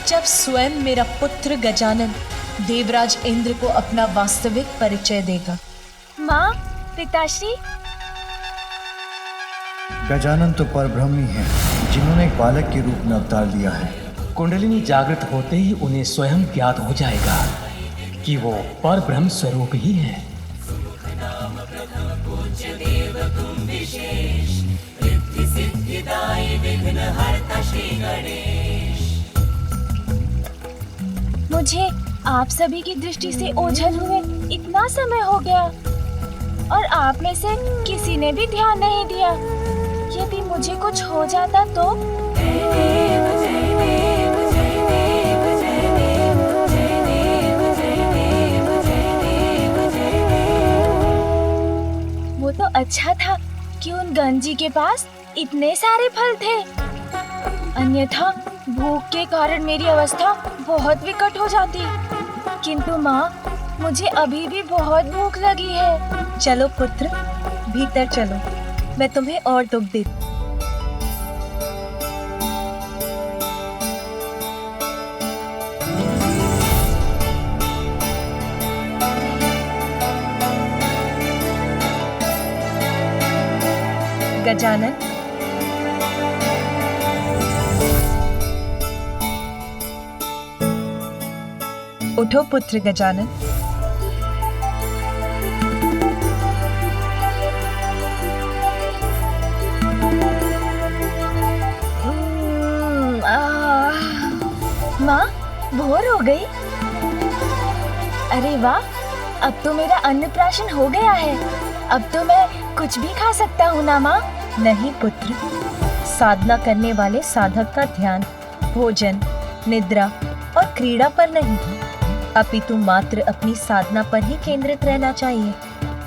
जब स्वयं मेरा पुत्र गजानन देवराज इंद्र को अपना वास्तविक परिचय देगा। माँ, पिताश्री। गजानन तो परब्रह्म ही है, जिन्होंने एक बालक के रूप में अवतार लिया है। कुंडलिनी जागृत होते ही उन्हें स्वयं ज्ञात हो जाएगा कि वो पर ब्रह्म स्वरूप ही है। मुझे आप सभी की दृष्टि से ओझल हुए इतना समय हो गया और आप में से किसी ने भी ध्यान नहीं दिया। यदि मुझे कुछ हो जाता तो? वो तो अच्छा था कि उन गंजी के पास इतने सारे फल थे, अन्यथा भूख के कारण मेरी अवस्था बहुत विकट हो जाती। किंतु माँ, मुझे अभी भी बहुत भूख लगी है। चलो पुत्र, भीतर चलो, मैं तुम्हें और दुख देती। गजानन, उठो पुत्र गजानन। माँ, भोर हो गई। अरे वाह, अब तो मेरा अन्नप्राशन हो गया है। अब तो मैं कुछ भी खा सकता हूँ ना माँ? नहीं पुत्र, साधना करने वाले साधक का ध्यान भोजन, निद्रा और क्रीड़ा पर नहीं, अपितु मात्र अपनी साधना पर ही केंद्रित रहना चाहिए।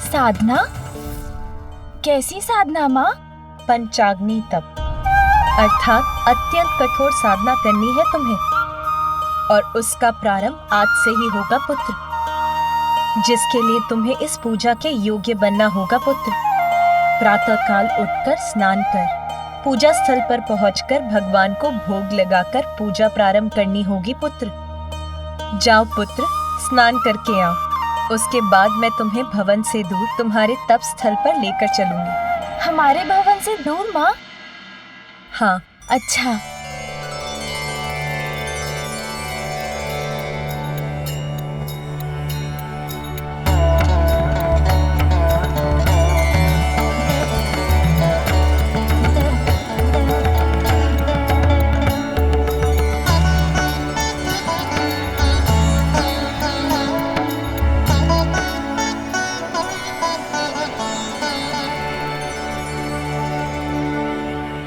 साधना? कैसी साधना माँ? पंचाग्नि तप, अर्थात अत्यंत कठोर साधना करनी है तुम्हें, और उसका प्रारंभ आज से ही होगा पुत्र, जिसके लिए तुम्हें इस पूजा के योग्य बनना होगा पुत्र। प्रातःकाल उठकर स्नान कर पूजा स्थल पर पहुंचकर भगवान को भोग लगाकर पूजा प्रारंभ करनी होगी पुत्र। जाओ पुत्र, स्नान करके आओ, उसके बाद मैं तुम्हें भवन से दूर तुम्हारे तप स्थल पर लेकर चलूंगी। हमारे भवन से दूर माँ? हाँ। अच्छा।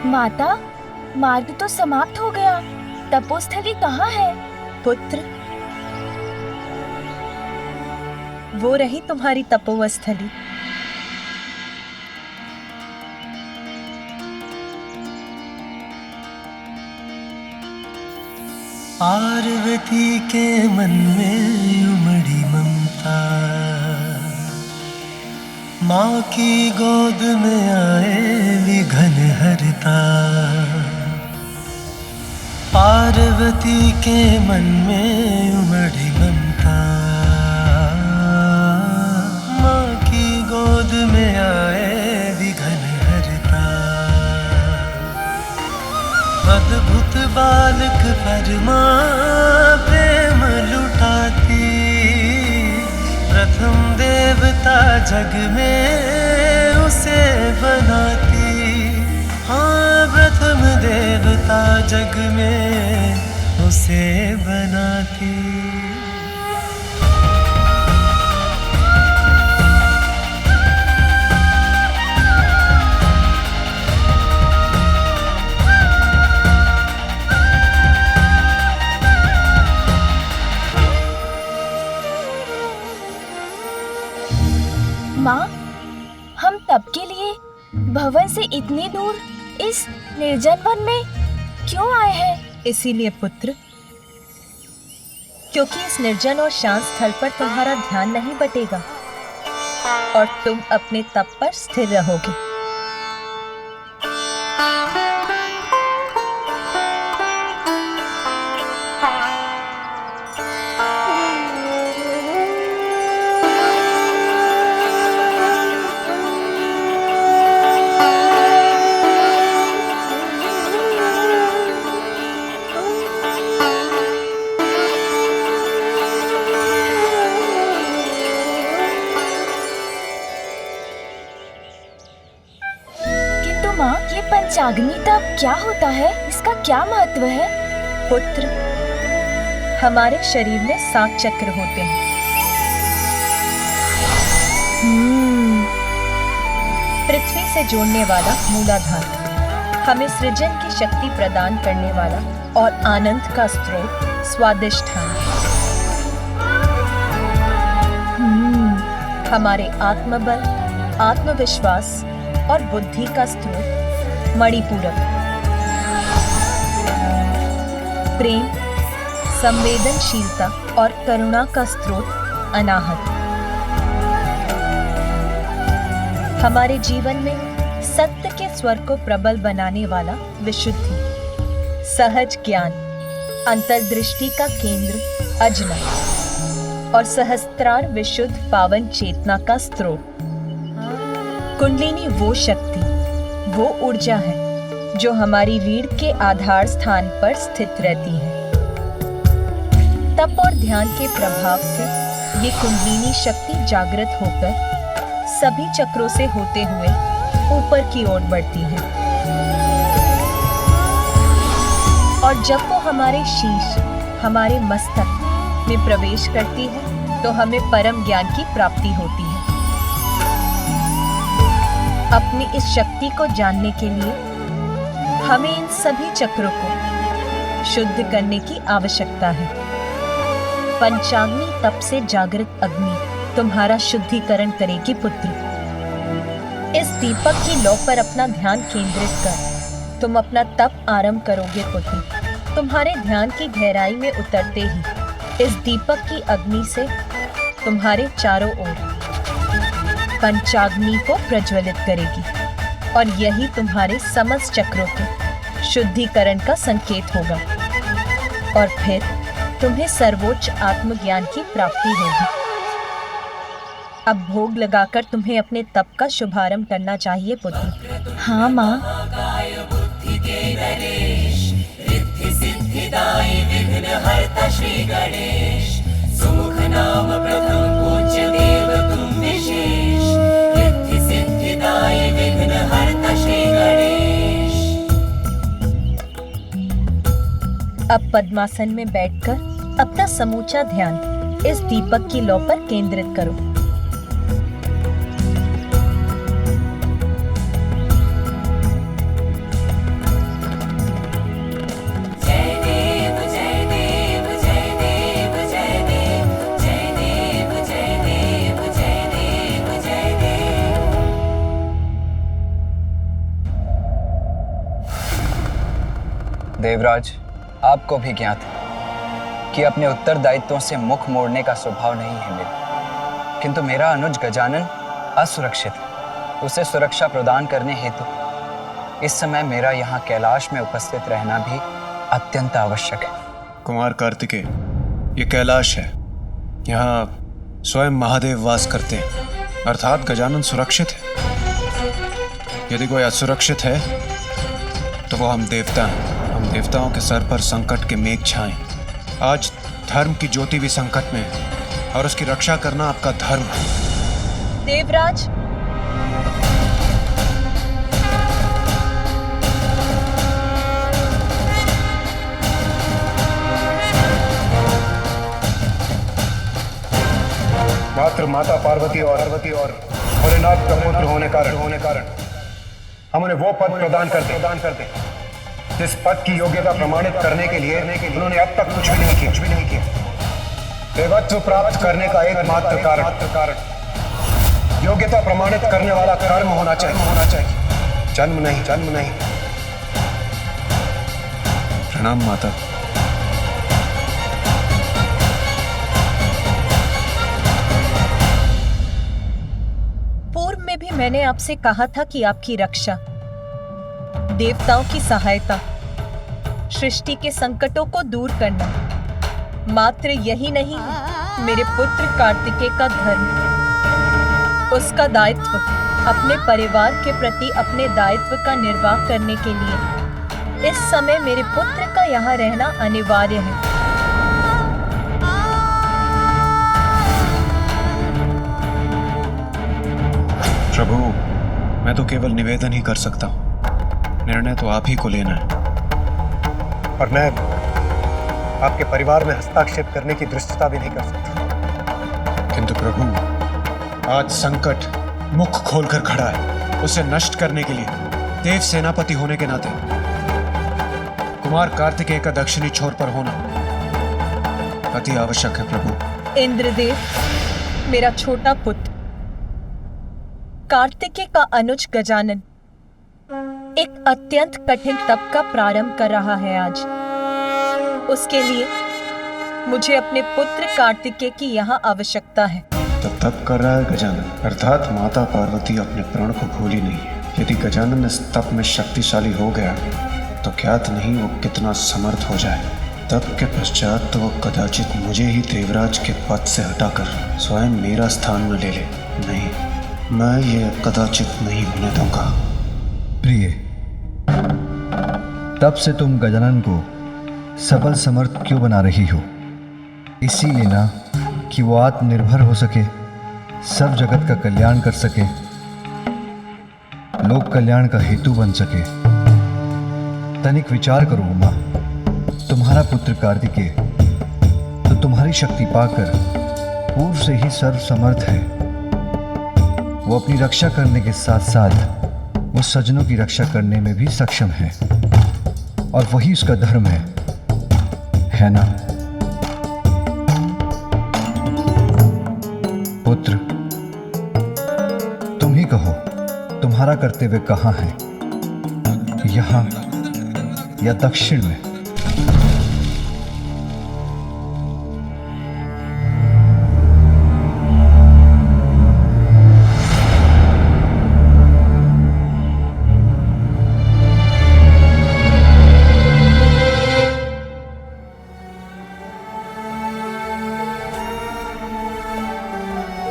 माता, मार्ग तो समाप्त हो गया, तपोस्थली कहाँ है? पुत्र, वो रही तुम्हारी तपोस्थली। पार्वती के मन में उमड़ी ममता, माँ की गोद में आए विघन हरता। पार्वती के मन में उमड़ी ममता, माँ की गोद में आए विघन हरता। अद्भुत बालक पर माँ प्रेम लुटाती, प्रथम देवता जग में उसे बनाती। हाँ, प्रथम देवता जग में उसे बनाती। माँ, हम तप के लिए भवन से इतनी दूर इस निर्जन वन में क्यों आए हैं? इसीलिए पुत्र, क्योंकि इस निर्जन और शांत स्थल पर तुम्हारा ध्यान नहीं बटेगा और तुम अपने तप पर स्थिर रहोगे। पंचाग्नि तप क्या होता है? इसका क्या महत्व है? पुत्र, हमारे शरीर में 7 चक्र होते हैं। पृथ्वी से जोड़ने वाला मूलाधार, हमें सृजन की शक्ति प्रदान करने वाला और आनंद का स्रोत स्वादिष्ठान, हमारे आत्मबल, आत्मविश्वास और बुद्धि का स्रोत मणिपूरक, प्रेम, संवेदनशीलता और करुणा का स्रोत अनाहत, हमारे जीवन में सत्य के स्वर को प्रबल बनाने वाला विशुद्धि, सहज ज्ञान, अंतर्दृष्टि का केंद्र अजना और सहस्त्रार विशुद्ध पावन चेतना का स्रोत। कुंडलिनी वो शक्ति, वो ऊर्जा है जो हमारी रीढ़ के आधार स्थान पर स्थित रहती है। तप और ध्यान के प्रभाव से ये कुंडलिनी शक्ति जागृत होकर सभी चक्रों से होते हुए ऊपर की ओर बढ़ती है और जब वो हमारे शीश, हमारे मस्तक में प्रवेश करती है तो हमें परम ज्ञान की प्राप्ति होती है। अपनी इस शक्ति को जानने के लिए हमें इन सभी चक्रों को शुद्ध करने की आवश्यकता है। पंचाग्नि तप से जागृत अग्नि तुम्हारा शुद्धिकरण करेगी पुत्र। इस दीपक की लौ पर अपना ध्यान केंद्रित कर तुम अपना तप आरंभ करोगे पुत्री। तुम्हारे ध्यान की गहराई में उतरते ही इस दीपक की अग्नि से तुम्हारे चारों ओर पंचाग्नि को प्रज्वलित करेगी और यही तुम्हारे समस्त चक्रों के शुद्धिकरण का संकेत होगा और फिर तुम्हें सर्वोच्च आत्मज्ञान की प्राप्ति होगी। अब भोग लगाकर तुम्हें अपने तप का शुभारंभ करना चाहिए पुत्री। हाँ माँ। श्री गणेश सुमुख नाम प्रथम पूज्य देव तुम विशेष, रिद्धि सिद्धिदायी विघ्न हरता श्री गणेश। अब पद्मासन में बैठकर अपना समूचा ध्यान इस दीपक की लौ पर केंद्रित करो। देवराज, आपको भी ज्ञात है कि अपने उत्तरदायित्वों से मुख मोड़ने का स्वभाव नहीं है मेरा, किंतु मेरा अनुज गजानन असुरक्षित है। उसे सुरक्षा प्रदान करने हेतु इस समय मेरा यहाँ कैलाश में उपस्थित रहना भी अत्यंत आवश्यक है। कुमार कार्तिकेय, ये कैलाश है, यहाँ स्वयं महादेव वास करते हैं, अर्थात गजानन सुरक्षित है। यदि कोई असुरक्षित है तो वो हम देवता हैं। हम देवताओं के सर पर संकट के मेघ छाएं। आज धर्म की ज्योति भी संकट में है और उसकी रक्षा करना आपका धर्म है। देवराज, मात्र माता पार्वती और भोलेनाथ का पुत्र होने कारण हम उन्हें वो पद प्रदान कर दे जिस पद की योग्यता प्रमाणित करने के लिए उन्होंने अब तक कुछ भी नहीं किया। देवत्व प्राप्त करने का एकमात्र कारण योग्यता प्रमाणित करने वाला कर्म होना चाहिए, जन्म नहीं। प्रणाम माता। पूर्व में भी मैंने आपसे कहा था कि आपकी रक्षा, देवताओं की सहायता, सृष्टि के संकटों को दूर करना मात्र यही नहीं है मेरे पुत्र कार्तिकेय का धर्म। उसका दायित्व अपने परिवार के प्रति अपने दायित्व का निर्वाह करने के लिए इस समय मेरे पुत्र का यहाँ रहना अनिवार्य है। प्रभु, मैं तो केवल निवेदन ही कर सकता हूँ, निर्णय तो आप ही को लेना है। और मैं आपके परिवार में हस्तक्षेप करने की दृष्टता भी नहीं कर सकता। किंतु प्रभु, आज संकट मुख खोलकर खड़ा है। उसे नष्ट करने के लिए देव सेनापति होने के नाते कुमार कार्तिकेय का दक्षिणी छोर पर होना अति आवश्यक है। प्रभु इंद्रदेव, मेरा छोटा पुत्र कार्तिकेय का अनुज गजानन एक अत्यंत कठिन तप का प्रारंभ कर रहा है आज। उसके लिए मुझे अपने पुत्र कार्तिकेय की यहाँ आवश्यकता है। तप कर रहा है गजानन, अर्थात माता पार्वती अपने प्रण को भूली नहीं है। यदि गजानन इस तप में शक्तिशाली हो गया तो ज्ञात नहीं वो कितना समर्थ हो जाए। तप के पश्चात तो वो कदाचित मुझे ही देवराज के पद से हटाकर स्वयं मेरा स्थान न ले ले। नहीं, मैं ये कदाचित नहीं होने दूंगा। प्रिय, तब से तुम गजानन को सबल समर्थ क्यों बना रही हो? इसीलिए ना कि वो आत्मनिर्भर हो सके, सब जगत का कल्याण कर सके, लोक कल्याण का हेतु बन सके। तनिक विचार करो उमा, तुम्हारा पुत्र कार्तिकेय तो तुम्हारी शक्ति पाकर पूर्व से ही सर्व समर्थ है। वो अपनी रक्षा करने के साथ साथ वो सज्जनों की रक्षा करने में भी सक्षम है और वही उसका धर्म है ना? पुत्र, तुम ही कहो तुम्हारा कर्तव्य कहाँ है, यहाँ या दक्षिण में?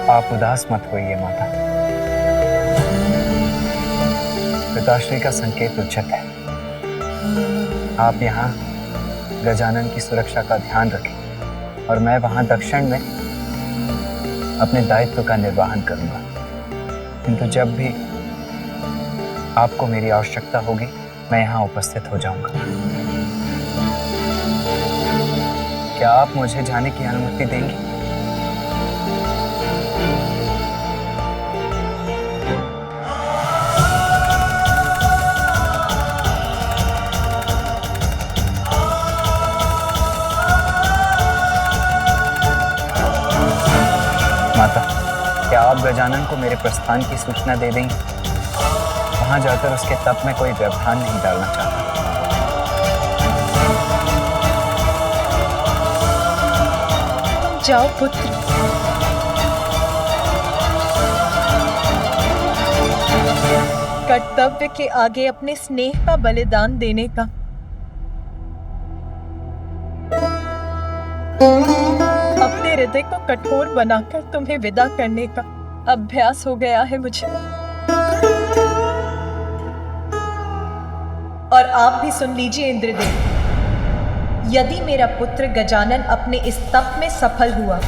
आप उदास मत होइए माता। पिताश्री का संकेत उचित है। आप यहाँ गजानन की सुरक्षा का ध्यान रखें और मैं वहाँ दक्षिण में अपने दायित्व का निर्वहन करूँगा। किंतु जब भी आपको मेरी आवश्यकता होगी मैं यहाँ उपस्थित हो जाऊँगा। क्या आप मुझे जाने की अनुमति देंगी? माता, क्या आप गजानन को मेरे प्रस्थान की सूचना दे देंगे? वहां जाकर उसके तप में कोई व्यवधान नहीं डालना चाहता। जाओ पुत्र। कर्तव्य के आगे अपने स्नेह का बलिदान देने का अपने हृदय को कठोर बनाकर तुम्हें विदा करने का अभ्यास हो गया है मुझे। और आप भी सुन लीजिए इंद्रदेव, यदि मेरा पुत्र गजानन अपने इस तप में सफल हुआ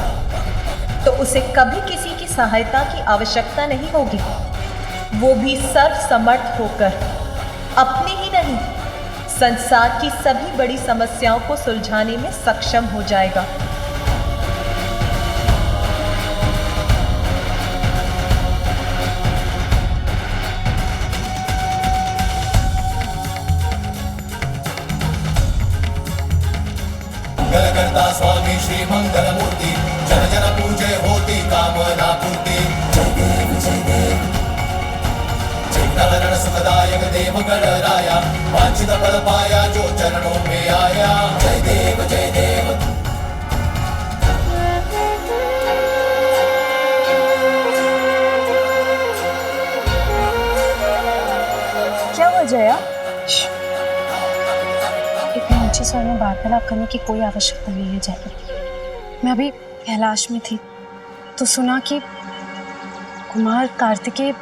तो उसे कभी किसी की सहायता की आवश्यकता नहीं होगी। वो भी सर्वसमर्थ होकर अपनी ही नहीं संसार की सभी बड़ी समस्याओं को सुलझाने में सक्षम हो जाएगा। करता स्वामी श्री मंगल मूर्ति, जन जन पूजे होती कामना पूर्ति। जय देव जय देव, चिंतन सुखदायक देव गणराया, वांछित फल पाया जो चरणों में आया। जय देव जय देव। क्या हो जया? इतने ऊंचे स्वर में वार्तालाप करने की कोई आवश्यकता नहीं है जया। मैं अभी कैलाश में थी तो सुना कि कुमार कार्तिकेय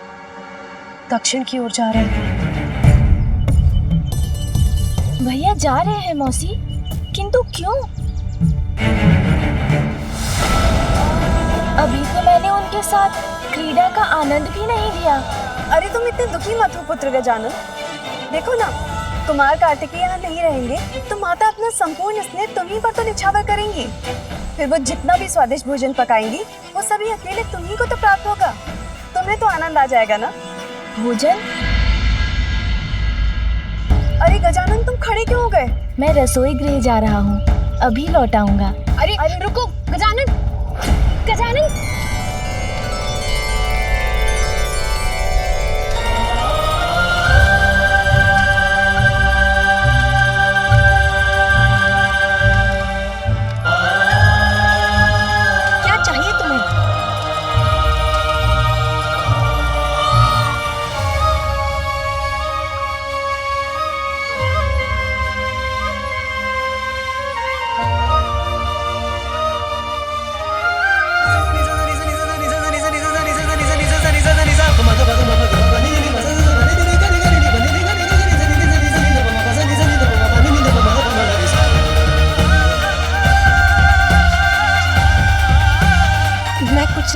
दक्षिण की ओर जा रहे हैं। भैया जा रहे हैं मौसी, किंतु क्यों? अभी तो मैंने उनके साथ क्रीड़ा का आनंद भी नहीं लिया। अरे तुम इतने दुखी मत हो पुत्र गजानन। देखो ना, कुमार कार्तिकेय यहाँ नहीं रहेंगे तो माता अपना संपूर्ण स्नेह तुम्ही पर तो निछावर करेंगी। फिर वो जितना भी स्वादिष्ट भोजन पकाएंगी वो सभी अकेले तुम्ही को तो प्राप्त होगा। तुम्हें तो आनंद आ जाएगा ना। भोजन? अरे गजानन, तुम खड़े क्यों हो गए? मैं रसोई गृह जा रहा हूँ, अभी लौट आऊंगा। अरे रुको गजानन, गजानन।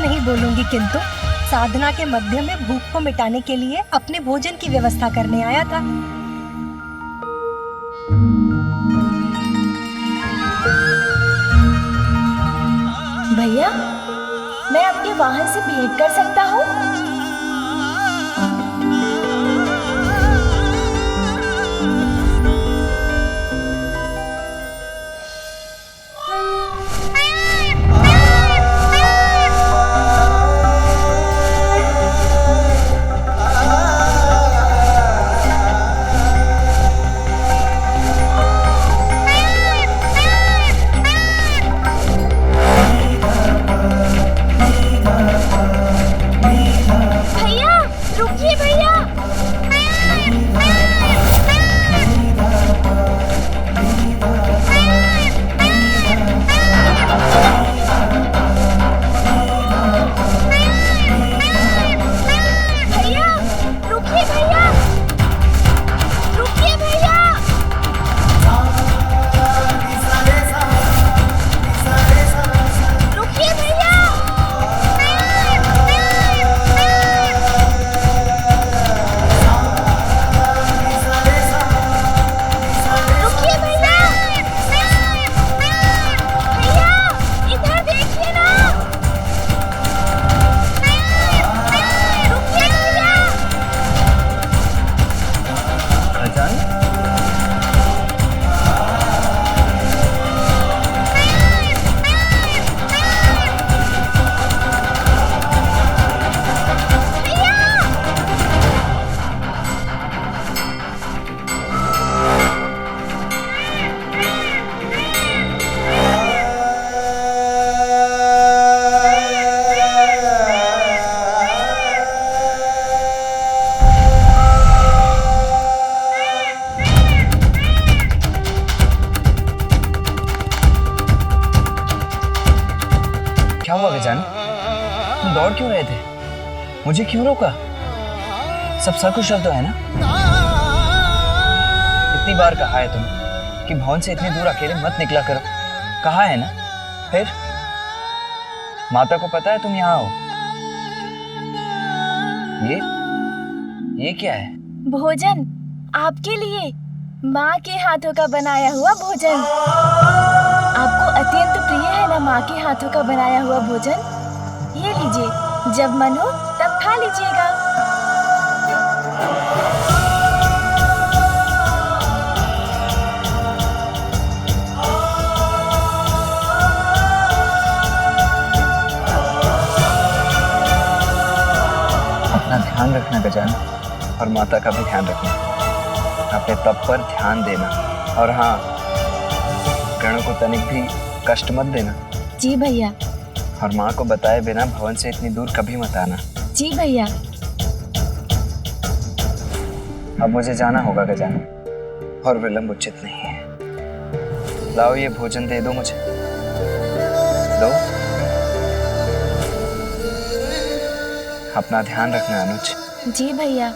नहीं बोलूंगी, किंतु साधना के मध्य में भूख को मिटाने के लिए अपने भोजन की व्यवस्था करने आया था। भैया, मैं आपके वाहन से भेंट कर सकता हूँ? मुझे क्यों रोका? सब सकुशल तो है ना? इतनी बार कहा है तुम कि भवन से इतनी दूर अकेले मत निकला करो, कहा है ना? फिर माता को पता है तुम यहाँ हो? ये क्या है? भोजन आपके लिए, माँ के हाथों का बनाया हुआ भोजन। आपको अत्यंत प्रिय है ना माँ के हाथों का बनाया हुआ भोजन? ये लीजिए, जब मन हो तब खा लीजिएगा। अपना ध्यान रखना गजानन, और माता का भी ध्यान रखना। अपने तप पर ध्यान देना, और हाँ, गणों को तनिक भी कष्ट मत देना। जी भैया। और माँ को बताए बिना भवन से इतनी दूर कभी मत आना। जी भैया। अब मुझे जाना होगा गजानन, और विलंब उचित नहीं है। लाओ ये भोजन दे दो मुझे, दो। अपना ध्यान रखना अनुज। जी भैया।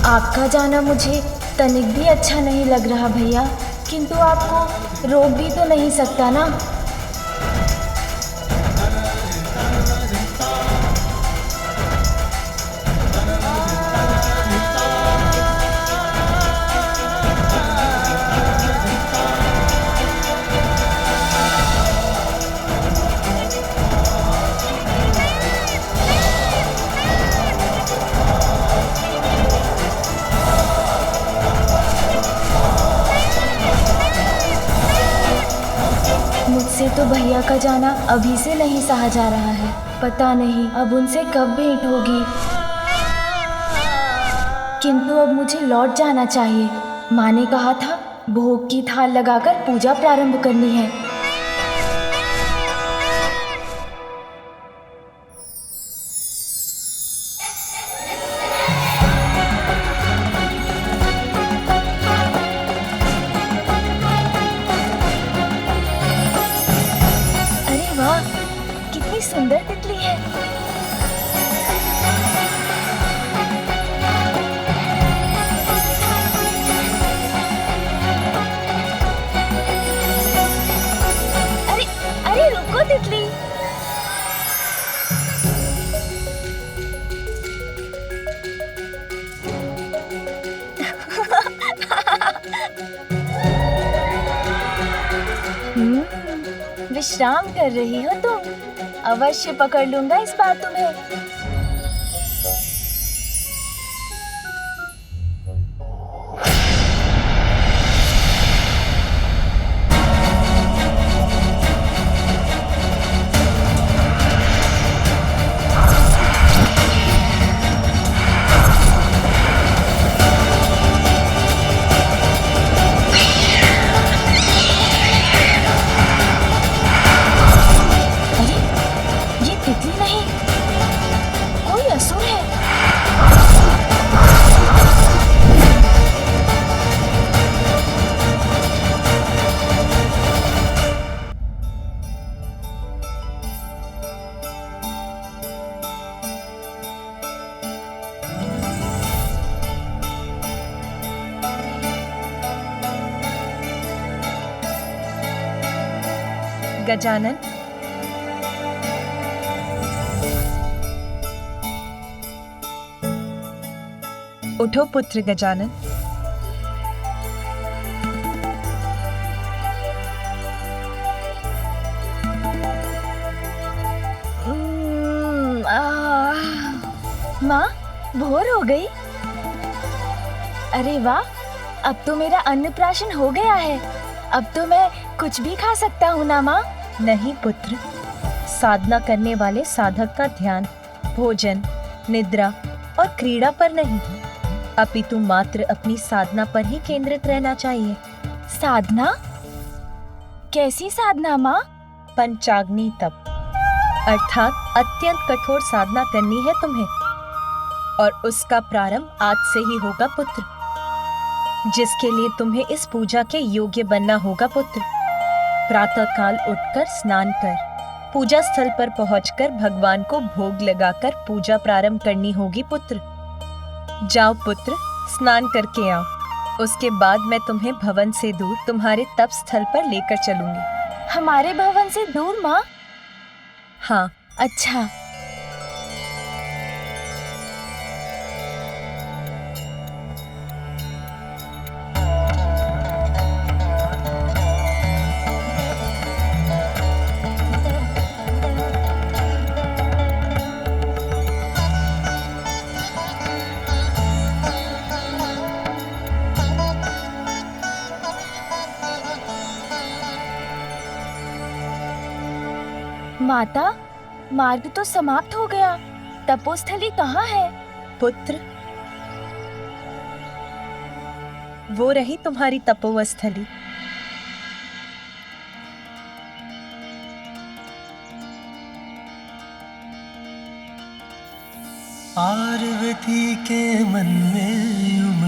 आपका जाना मुझे तनिक भी अच्छा नहीं लग रहा भैया, किंतु आपको रोक भी तो नहीं सकता ना। मुझसे तो भैया का जाना अभी से नहीं सहा जा रहा है। पता नहीं अब उनसे कब भेंट होगी, किंतु अब मुझे लौट जाना चाहिए। माँ ने कहा था भोग की थाल लगाकर पूजा प्रारंभ करनी है। सुंदर तितली है। अरे अरे रुको तितली। विश्राम कर रही हो तुम? अवश्य पकड़ लूंगा इस बार तुम्हें। गजानन, उठो पुत्र गजानन। माँ, भोर हो गई। अरे वाह, अब तो मेरा अन्नप्राशन हो गया है। अब तो मैं कुछ भी खा सकता हूँ ना माँ? नहीं पुत्र, साधना करने वाले साधक का ध्यान भोजन, निद्रा और क्रीड़ा पर नहीं, अपितु मात्र अपनी साधना पर ही केंद्रित रहना चाहिए। साधना? कैसी साधना माँ? पंचाग्नि तप, अर्थात अत्यंत कठोर साधना करनी है तुम्हें, और उसका प्रारंभ आज से ही होगा पुत्र, जिसके लिए तुम्हें इस पूजा के योग्य बनना होगा पुत्र। प्रातःकाल उठकर स्नान कर पूजा स्थल पर पहुंचकर भगवान को भोग लगाकर पूजा प्रारंभ करनी होगी पुत्र। जाओ पुत्र, स्नान करके आओ। उसके बाद मैं तुम्हें भवन से दूर तुम्हारे तप स्थल पर लेकर चलूंगी। हमारे भवन से दूर माँ? हाँ। अच्छा। माता, मार्ग तो समाप्त हो गया। तपोस्थली कहाँ है? पुत्र, वो रही तुम्हारी तपोस्थली। पार्वती के मन में